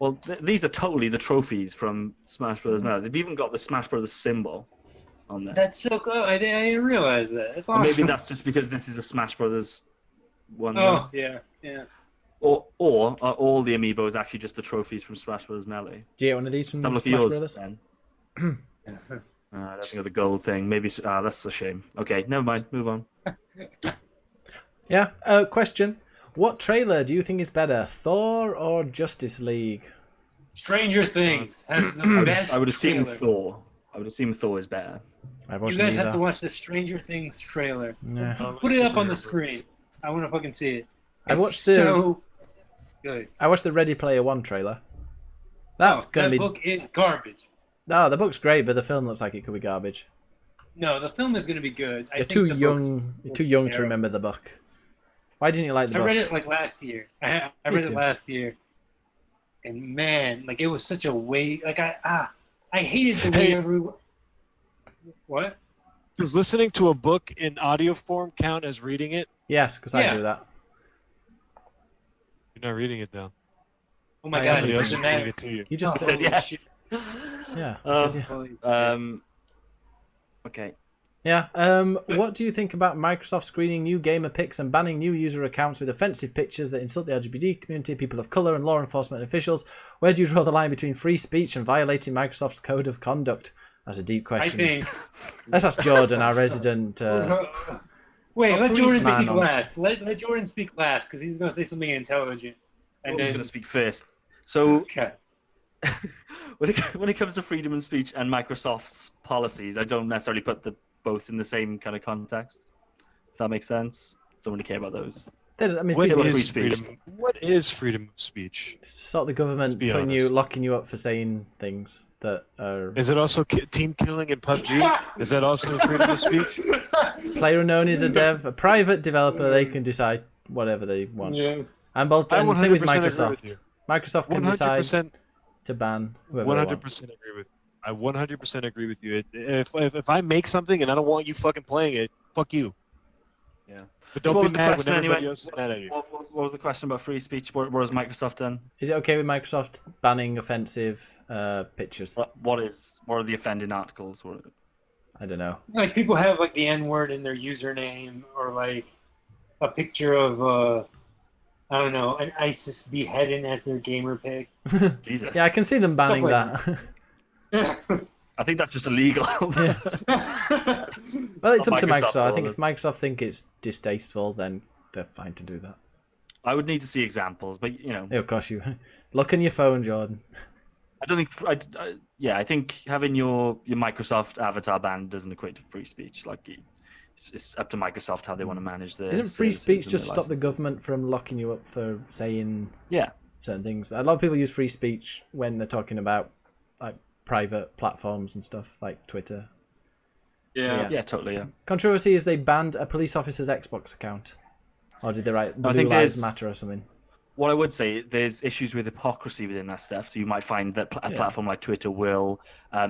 Well, these are totally the trophies from Smash Bros. Melee. They've even got the Smash Bros. Symbol on there. That's so cool. I didn't realize that. That's Or awesome. maybe that's just because this is a Smash Brothers one. Oh yeah, yeah. Or are all the amiibos actually just the trophies from Smash Bros. Melee? Do you get one of these from Have a look at Smash yours, Brothers? then. I don't think of the gold thing. Maybe that's a shame. Okay, never mind. Move on. Yeah. Question: what trailer do you think is better, Thor or Justice League? Stranger Things has the best I would assume trailer. Thor. I would assume Thor is better. I've You watched guys have neither. to watch the Stranger Things trailer. Yeah. Put it up on the screen. I want to fucking see it. I It's watched the so good. I watched the Ready Player One trailer. That's gonna that be. book is garbage. No, the book's great, but the film looks like it could be garbage. No, the film is gonna be good. You're too young. You're too young to terrible. remember the book. Why didn't you like the I book? read it like last year. I Me read too. it last year, and man, like it was such a way. Like I hated the way Hey. everyone. What? Does listening to a book in audio form count as reading it? Yes, because I Yeah. do that. You're not reading it though. Oh my Yeah, god! Somebody It else is doesn't reading matter. it to you. You just I said yes. yeah. I said yeah. Okay. Yeah. What do you think about Microsoft screening new gamer pics and banning new user accounts with offensive pictures that insult the LGBT community, people of color, and law enforcement officials? Where do you draw the line between free speech and violating Microsoft's code of conduct? That's a deep I question. think. Let's ask Jordan, our resident. Wait, let Jordan policeman speak on- last. Let Jordan speak last because he's gonna say something intelligent. And Who's then going to speak first? So okay. when it comes to freedom of speech and Microsoft's policies, I don't necessarily put both in the same kind of context. If that makes sense. Don't really care about those. I mean, What freedom of is free speech. freedom? What is freedom of speech? sort of the government be putting honest. locking you up for saying things that are Is it also team killing in PUBG? Is that also freedom of speech? player unknown is a dev, a private developer. They can decide whatever they want. Yeah. And I and same with 100% agree with Microsoft. you. Microsoft can decide 100%. to ban whoever they want. 100% agree with. I 100% agree with you. If I make something and I don't want you fucking playing it, fuck you. Yeah. But So don't what be was the mad when question everybody anyway? else is mad at you. What was the question about free speech? What has Microsoft done? Is it okay with Microsoft banning offensive pictures? What are the offending articles? I don't know. Like people have like the N-word in their username, or like a picture of I don't know, an ISIS beheading as their gamer pic. Jesus. Yeah, I can see them banning Stuff that. I think that's just illegal. Well, it's up to Microsoft Microsoft. I think will. if Microsoft think it's distasteful, then they're fine to do that. I would need to see examples, but you know, Oh, of course, you look on your phone, Jordan. I don't think. I think having your Microsoft avatar banned doesn't equate to free speech. Like it's up to Microsoft how they want to manage their. Isn't free services speech and just their stop the licenses. government from locking you up for saying Yeah. certain things? A lot of people use free speech when they're talking about like private platforms and stuff like Twitter. Yeah. Yeah, totally. Yeah. Controversy is they banned a police officer's Xbox account, or did they write I Blue think Lives there's- Matter or something? What I would say, there's issues with hypocrisy within that stuff. So you might find that a Yeah. platform like Twitter will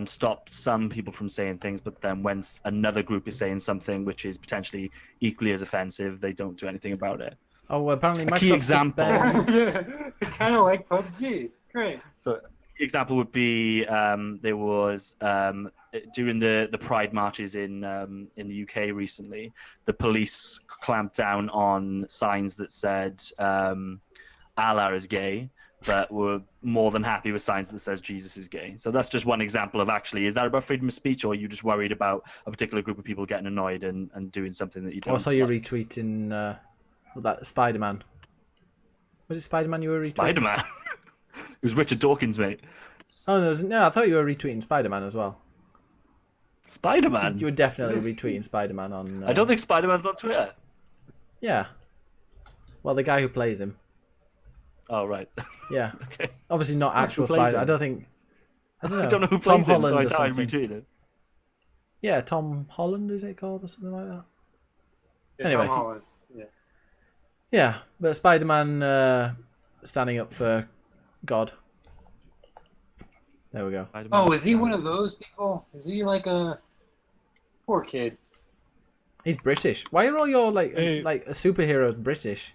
stop some people from saying things, but then when another group is saying something which is potentially equally as offensive, they don't do anything about it. Oh, well, apparently A key Microsoft example. suspends. Kind of like PUBG. Great. So example would be there was during the Pride marches in the UK recently, the police clamped down on signs that said Allah is gay, but were more than happy with signs that says Jesus is gay. So that's just one example of actually, is that about freedom of speech, or are you just worried about a particular group of people getting annoyed and doing something that you don't Also, you're like? retweeting that Spider-Man. Was it Spider-Man you were retweeting? Spider-Man. It was Richard Dawkins, mate. Oh, no, I thought you were retweeting Spider-Man as well. Spider-Man? You were definitely retweeting Spider-Man on... I don't think Spider-Man's on Twitter. Yeah. Well, the guy who plays him. Oh, right. Yeah. Okay. Obviously not actual plays Spider. him? I don't think... I don't know. I don't know who Tom plays him, Holland so or I something. retweeted it. Yeah, Tom Holland, is it called, or something like that? Yeah, Anyway. Tom Holland. Yeah. Yeah, but Spider-Man standing up for God. There we go. Spider-Man. Oh, is he one of those people? Is he like a poor kid? He's British. Why are all your Hey. like superheroes British?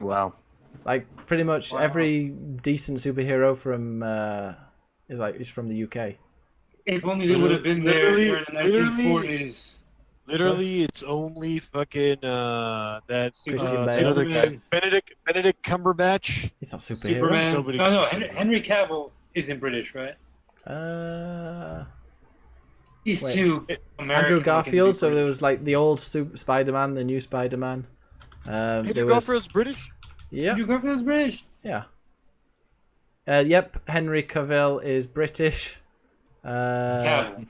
Well, Like pretty much Wow. every decent superhero from is from the UK. If only they would have been there during the Literally- 1940s. Literally, it's only fucking that Christian the Bale. other guy, Benedict Cumberbatch. He's not superhero. Superman. Nobody No, can say Henry Cavill isn't British, right? He's Wait. too American. Andrew Garfield. So there British. was like the old Spider-Man, the new Spider-Man. There Andrew was Garfield's British. yeah, Andrew Garfield's British. yeah. Yep, Henry Cavill is British. Cavill.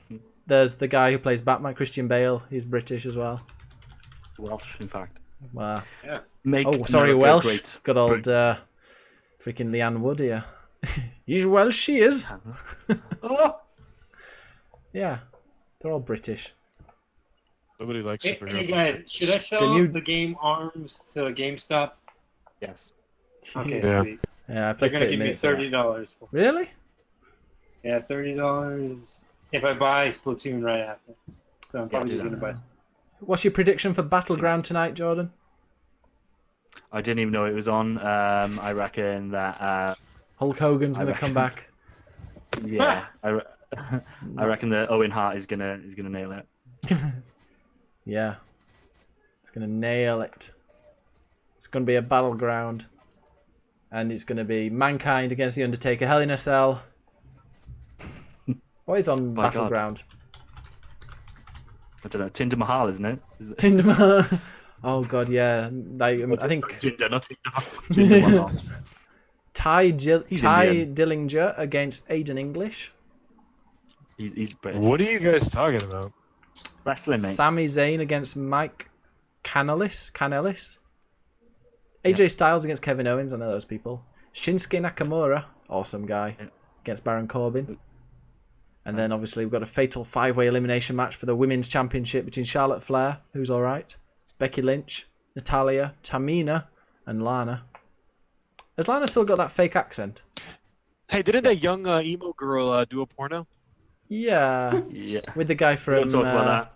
There's the guy who plays Batman, Christian Bale. He's British as well. Welsh, in fact. Wow. Make Oh, sorry, America Welsh. great. Good old freaking Leanne Wood here. He's Welsh, she is. Oh! Yeah, they're all British. Nobody likes Hey, superheroes. guys, should I sell The new- the game ARMS to GameStop? Yes. Okay, Yeah. sweet. Yeah, I They're played gonna 30 give me minutes. of that. $30. Really? Yeah, $30 if I buy Splatoon right after. So I'm probably do just that. gonna buy. What's your prediction for Battleground tonight, Jordan? I didn't even know it was on. I reckon that, Hulk Hogan's I gonna come reckon- back. yeah, I reckon that Owen Hart is gonna nail it. Yeah, it's gonna nail it. It's gonna be a battleground, and it's gonna be Mankind against the Undertaker, Hell in a Cell. What is on My God. Battleground? I don't know. Tinder Mahal, isn't it? Is it? Tinder. Oh god, yeah. Like I think Tinder, not Tinder. Tinder Mahal. Ty Indian. Dillinger against Aiden English. He's British. What are you guys talking about? Wrestling, mate. Sami Zayn against Mike Kanellis. AJ Styles against Kevin Owens. I know those people. Shinsuke Nakamura, awesome guy, against Baron Corbin. And then obviously we've got a fatal 5-way elimination match for the women's championship between Charlotte Flair, who's all right, Becky Lynch, Natalia, Tamina, and Lana. Has Lana still got that fake accent? Hey, didn't that young emo girl do a porno? Yeah. Yeah. With the guy We from... don't talk about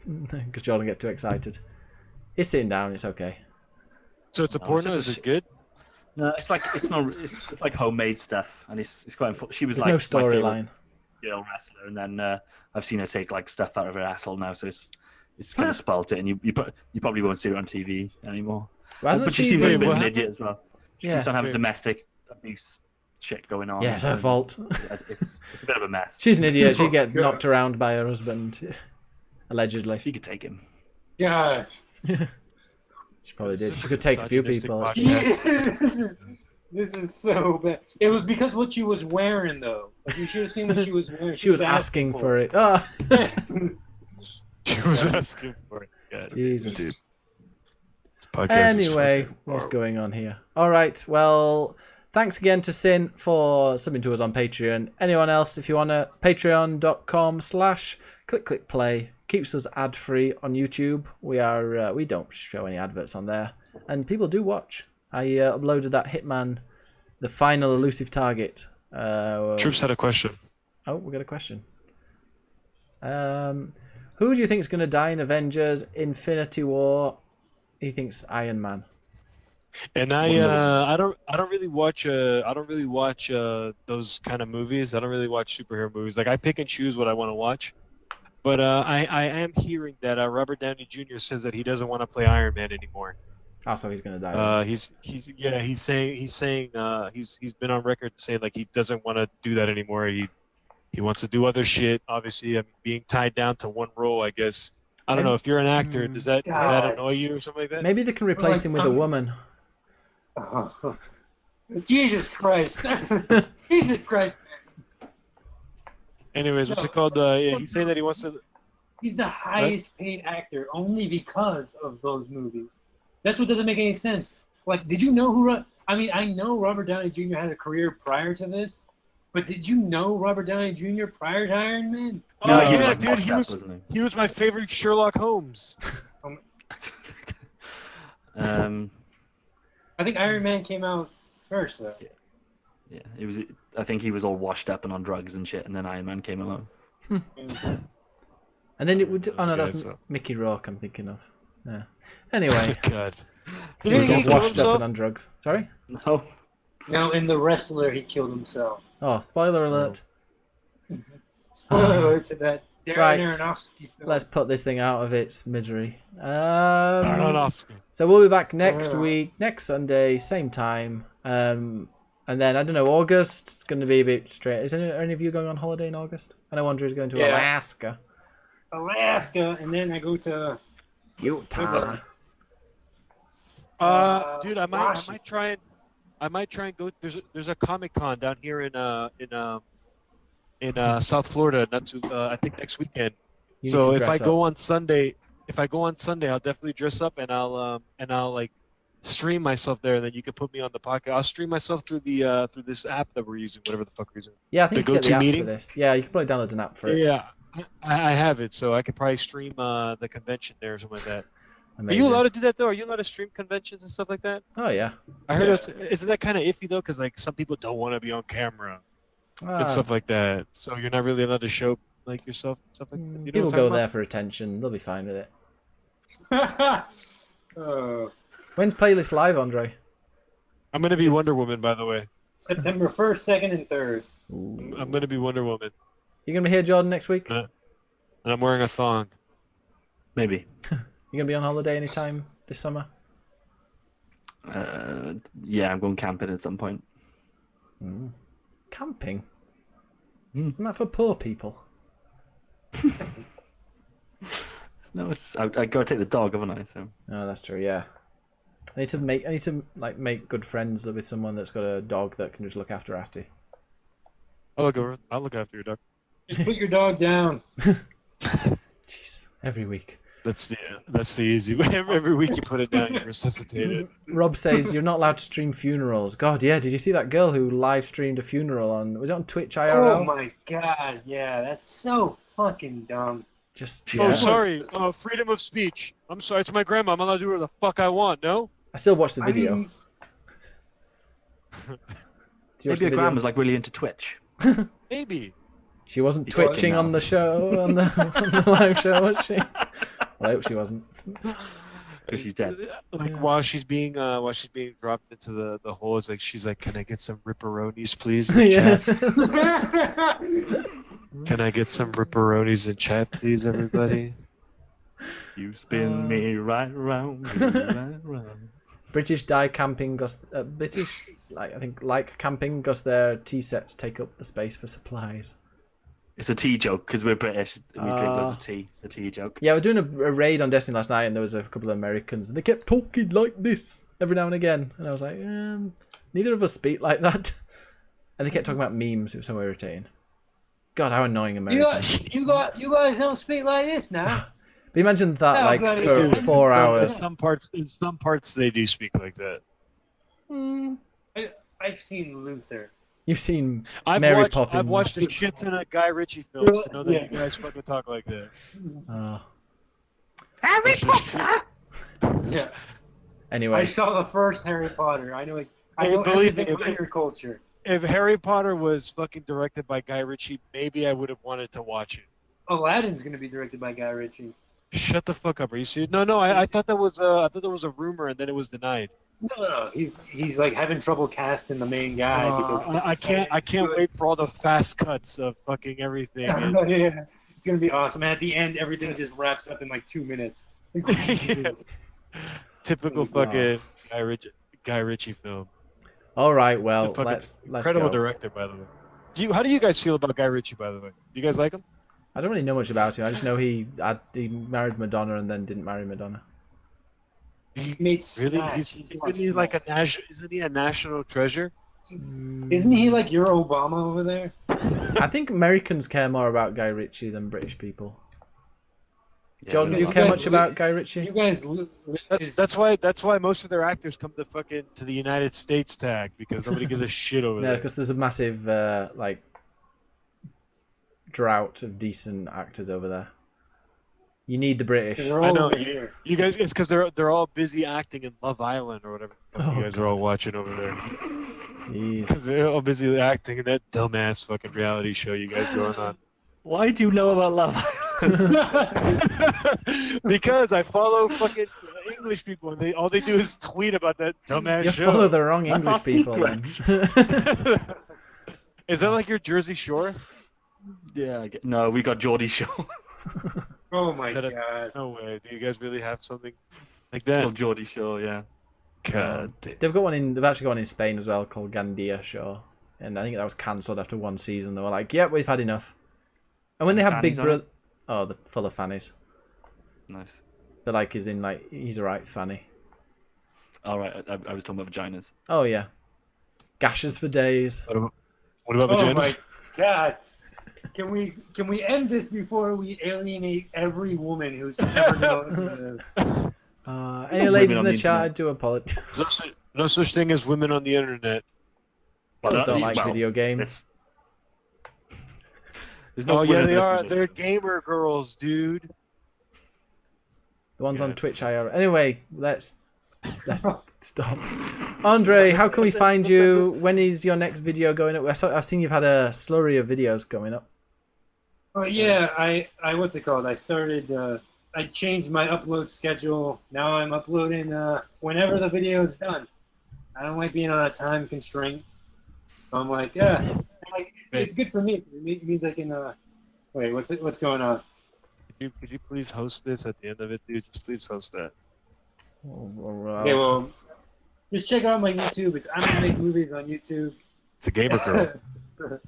that. Because Jordan gets too excited. He's sitting down, it's okay. So it's a No, porno? it's Is just it good? No, it's like homemade stuff, and it's quite. She was There's like no my favorite storyline. girl wrestler, and then I've seen her take like stuff out of her asshole now, so it's kind of spoilt it, and you probably won't see her on TV anymore. Well, hasn't But she she seems like a been- bit of an idiot as well. She Yeah. keeps on having domestic abuse shit going on. Yeah, it's her and fault. It's a bit of a mess. She's an idiot. She Oh, gets God. knocked around by her husband, allegedly. She could take him. God. She probably This did. is She a could take a few misogynistic people. podcast. This is so bad. It was because what she was wearing, though. Like, you should have seen what she was wearing. She was asking for it. Oh, She was asking for it. God, Jesus. dude. This podcast is Anyway, fucking what's horrible. going on here? All right. Well, thanks again to Sin for subbing to us on Patreon. Anyone else, if you want to, patreon.com/clickclickplay. Keeps us ad-free on YouTube. We don't show any adverts on there. And people do watch. I uploaded that Hitman, the final elusive target. Troops had a question. Oh, we got a question. Who do you think is going to die in Avengers Infinity War? He thinks Iron Man. And I don't really watch those kind of movies. I don't really watch superhero movies. Like I pick and choose what I want to watch. But I am hearing that Robert Downey Jr. says that he doesn't want to play Iron Man anymore. Oh, so he's going to die. He's saying he's been on record to say like he doesn't want to do that anymore. He wants to do other shit. Obviously, I mean, being tied down to one role, I guess. I don't know if you're an actor. Does that God. annoy you or something like that? Maybe they can replace him with a woman. Jesus Christ. Jesus Christ. Anyways, what's it called? Yeah, he's saying that he wants to. He's the highest paid actor only because of those movies. That's what doesn't make any sense. Like, did you know who... I mean, I know Robert Downey Jr. had a career prior to this, but did you know Robert Downey Jr. prior to Iron Man? No, Oh, he yeah, was dude, washed up, wasn't he was my favorite Sherlock Holmes. I think Iron Man came out first, though. Yeah, it was. I think he was all washed up and on drugs and shit, and then Iron Man came along. And then it would... Oh, no, Okay, that's so- Mickey Rourke I'm thinking of. Yeah. Anyway, God. he was Didn't he all kill washed up himself? and on drugs. Sorry? No. No, in The Wrestler, he killed himself. Oh, spoiler alert. Spoiler to that Darren Right. Aronofsky film. Let's put this thing out of its misery. Aronofsky. So we'll be back next Yeah. week, next Sunday, same time. And then, I don't know, August's going to be a bit straight. Is any of you going on holiday in August? I know Andrew's going to Yeah. Alaska. Alaska, and then I go to... Utah. Dude, I might Washington. try and go. There's a Comic-Con down here in South Florida. Not too. I think next weekend. You need So to if I dress go up. on Sunday, I'll definitely dress up and I'll like stream myself there. And then you can put me on the podcast. I'll stream myself through through this app that we're using, whatever the fuck we're using. Yeah, I think the you get the go-to app meeting? for this. Yeah, you can probably download an app for it. Yeah, I have it, so I could probably stream the convention there or something like that. Amazing. Are you allowed to do that though? Are you allowed to stream conventions and stuff like that? Oh, yeah. I heard isn't that kind of iffy though? Because like some people don't want to be on camera Ah, and stuff like that. So you're not really allowed to show like yourself and stuff like that. You know people what I'm go talking there for attention. They'll be fine with it. Oh, When's Playlist Live, Andre? I'm gonna be Wonder Woman, by the way. September 1st, 2nd, and 3rd. Ooh. I'm gonna be Wonder Woman, You going to be here, Jordan, next week? and I'm wearing a thong. Maybe. You going to be on holiday anytime this summer? Yeah, I'm going camping at some point. Camping? Isn't that for poor people? No, I got to take the dog, haven't I? So Oh, that's true, yeah. I need to make good friends with someone that's got a dog that can just look after Atty. I'll look after your duck. Just put your dog down. Jeez, every week. That's the easy way. Every week you put it down, you resuscitate it. Rob says you're not allowed to stream funerals. God, yeah. Did you see that girl who live streamed a funeral was it on Twitch IRL? Oh my god, yeah, that's so fucking dumb. Just Oh, sorry. Freedom of speech. I'm sorry. It's my grandma. I'm allowed to do whatever the fuck I want. No. I still watched the video. I mean, Did you watch Maybe the your video? grandma's like really into Twitch. Maybe. She wasn't It's working twitching now. on the show, on the live show, was she? Well, I hope she wasn't. Because she's dead. Like while she's being dropped into the hole, it's like she's like, "Can I get some ripperonis, please?" In Yeah. chat? Can I get some ripperonis in chat, please, everybody? You spin me right round, right round. British die camping, British like camping, because their tea sets take up the space for supplies. It's a tea joke because we're British. We drink loads of tea. It's a tea joke. Yeah, we're doing a raid on Destiny last night, and there was a couple of Americans, and they kept talking like this every now and again, and I was like, neither of us speak like that. And they kept talking about memes. It was so irritating. God, how annoying Americans! you guys don't speak like this now. But imagine that, Oh, like bloody for hell. 4 hours. In some parts they do speak like that. I've seen Luther. You've seen I've Mary Poppins. I've watched a shit ton of Guy Ritchie films to know that Yeah. you guys fucking talk like that. Oh. Harry Potter! Yeah. Anyway, I saw the first Harry Potter. I know Hey, know believe everything me, about your culture. If Harry Potter was fucking directed by Guy Ritchie, maybe I would have wanted to watch it. Aladdin's gonna be directed by Guy Ritchie. Shut the fuck up! Are you serious? No. I thought that was a rumor, and then it was denied. No. He's like having trouble casting the main guy because I can't wait for all the fast cuts of fucking everything. Yeah, it's gonna be awesome. And at the end, everything just wraps up in like 2 minutes. Yeah. Typical Wow. fucking Guy Ritchie film. all right. Well, Fucking let's Incredible go. director, by the way. How do you guys feel about Guy Ritchie, by the way? Do you guys like him? I don't really know much about him. I just know he married Madonna and then didn't marry Madonna. He made Really? Snatch. Isn't he like isn't he a national treasure? Isn't he like your Obama over there? I think Americans care more about Guy Ritchie than British people. Yeah, Jordan, do you you care guys much about Guy Ritchie? You guys. That's why most of their actors come to the United States tag, because nobody gives a shit over No, there. because there's a massive like drought of decent actors over there. You need the British. They're I all know. over here. You guys, it's because they're all busy acting in Love Island or whatever the fuck Oh, you guys are all watching over there. Jeez. Because they're all busy acting in that dumbass fucking reality show you guys going on. Why do you know about Love Island? Because I follow fucking English people, and all they do is tweet about that dumbass You show. follow the wrong That's English our people then. Is that like your Jersey Shore? Yeah, no, we got Geordie Show. Oh my Is that god. No way. Do you guys really have something like It's that? called Geordie Show, yeah. God damn. They've actually got one in Spain as well called Gandia Show. And I think that was cancelled after one season. They were like, yep, we've had enough. And when they have Big Fannies on Brother... it? Oh, they're full of fannies. Nice. They're like, is in like, he's a right fanny. All right, I was talking about vaginas. Oh, yeah. Gashes for days. What about Oh vaginas? my god. Can we end this before we alienate every woman who's ever gonna listen to this? Any Women ladies in on the the chat, I internet. do apologize. No such thing as women on the internet. Girls don't Well, like video games. There's no Oh yeah, women they are. listening to They're this. gamer girls, dude. The ones on Yeah. Twitch IR. Anyway, let's stop. Andre, how can we find you? When is your next video going up? I've seen you've had a slurry of videos going up. Oh yeah, I what's it called? I started. I changed my upload schedule. Now I'm uploading whenever the video is done. I don't like being on a time constraint. I'm like, yeah, like, it's good for me. It means I can. Wait, what's going on? Could you please host this at the end of it, dude? Just please host that. Okay, well, just check out my YouTube. I'm gonna make movies on YouTube. It's a gamer girl.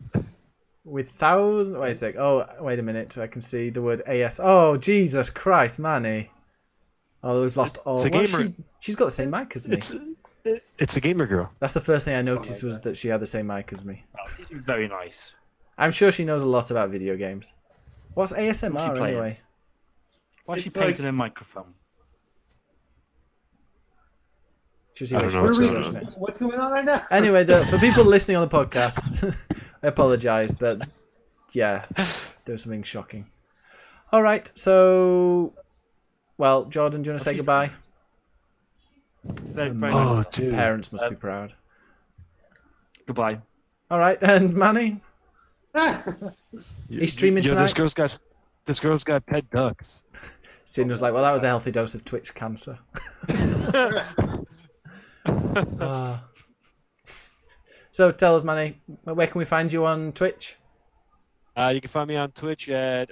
With thousands. Wait a sec. Oh, wait a minute. I can see the word AS. Oh, Jesus Christ, Manny. Oh, we've lost all. It's a Well, gamer. she's got the same mic as me. It's a gamer girl. That's the first thing I noticed was that she had the same mic as me. Oh, she seems very nice. I'm sure she knows a lot about video games. What's What's she ASMR playing? anyway? Why is she It's painting a microphone? She's I don't know what's what's going going on. on. What's going on right now? Anyway, for people listening on the podcast, I apologise, but yeah, there was something shocking. All right, so, well, Jordan, do you want to say goodbye? Very My Oh, nice. dude. parents must be proud. Goodbye. All right, and Manny, he's streaming Yo, tonight. This girl's got pet ducks. Sin was like, well, that was a healthy dose of Twitch cancer. So tell us, Manny, where can we find you on Twitch? You can find me on Twitch at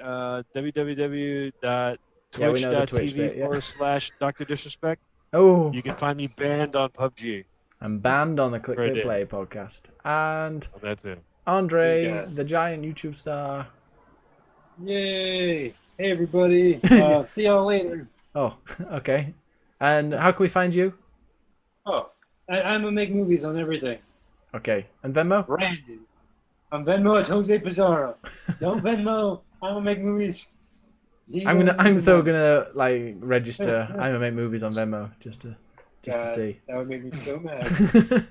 Twitch bit, yeah. www.twitch.tv/Dr. Disrespect. Oh, You can find me banned on PUBG. I'm banned on the Click Right Click there. Play podcast. And Oh, that's it. Andre, Yeah. the giant YouTube star. Yay! Hey everybody. See y'all later. Oh, okay. And how can we find you? Oh, I'm gonna make movies on everything. Okay. And Venmo? Brandon. I'm Venmo at Jose Pizarro. Don't Venmo. I'm gonna make movies. I'm so gonna like register. I'm gonna make movies on Venmo just to see. That would make me so mad.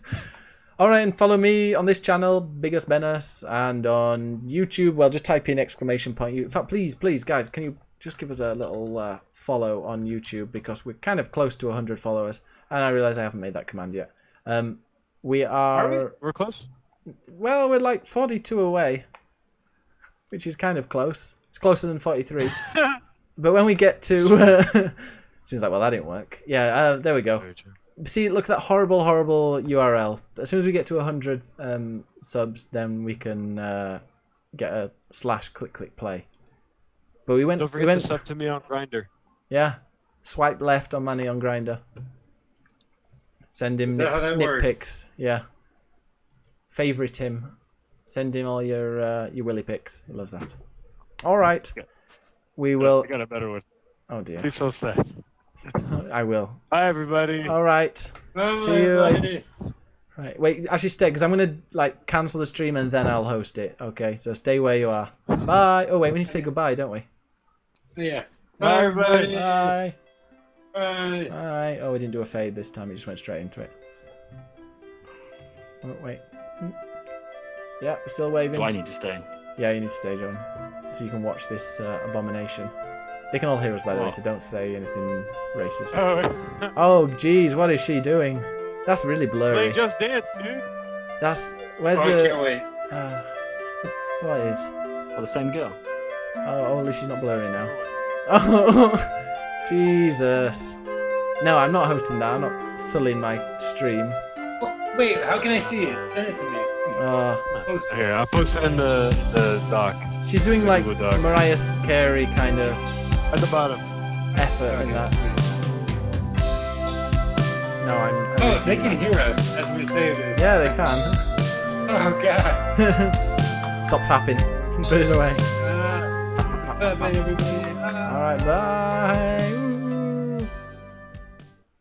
All right, and follow me on this channel, BiggusBennus, and on YouTube. Well, just type in exclamation point. In fact, please, guys, can you just give us a little follow on YouTube because we're kind of close to 100 followers, and I realize I haven't made that command yet. We are. We're close. Well, we're like 42 away, which is kind of close. It's closer than 43. But when we get to... seems like, well, that didn't work. Yeah, there we go. Very true. See, look at that horrible, horrible URL. As soon as we get to 100 subs, then we can get a /click-click-play. But we went... Don't forget to sub to me on Grindr. Yeah. Swipe left on Manny on Grindr. Send him Is that how that works? nitpics. Yeah. Favorite him. Send him all your willy pics. He loves that. All right. We will. I got a better one. Oh dear. Please host that. I will. Bye, everybody. All right. See you Everybody. later. Right. Wait. Actually, stay because I'm gonna like cancel the stream and then I'll host it. Okay. So stay where you are. Bye. Oh wait. We need to say goodbye, don't we? Yeah. Bye, everybody. Bye. Bye. Bye. Oh, we didn't do a fade this time. We just went straight into it. Oh wait. Yeah. We're still waving. Do I need to stay? Yeah, you need to stay, John, so you can watch this abomination. They can all hear us, by the way, so don't say anything racist. Oh, Oh, jeez, what is she doing? That's really blurry. play Just Dance, dude. That's where's Oh, I can't the? wait. What is? Or the same girl? Oh, at least she's not blurry now. Oh, Jesus! No, I'm not hosting that. I'm not sullying my stream. Oh, wait, how can I see it? Send it to me. Post it. Here, I'll post it in the doc She's doing like Google Doc. Mariah Carey kind of at the bottom. effort in that. No, I'm Oh, they can hear us as we say this. Yeah, they can. Oh, God. Stop fapping. Put it away. Bye, everybody. Alright, bye.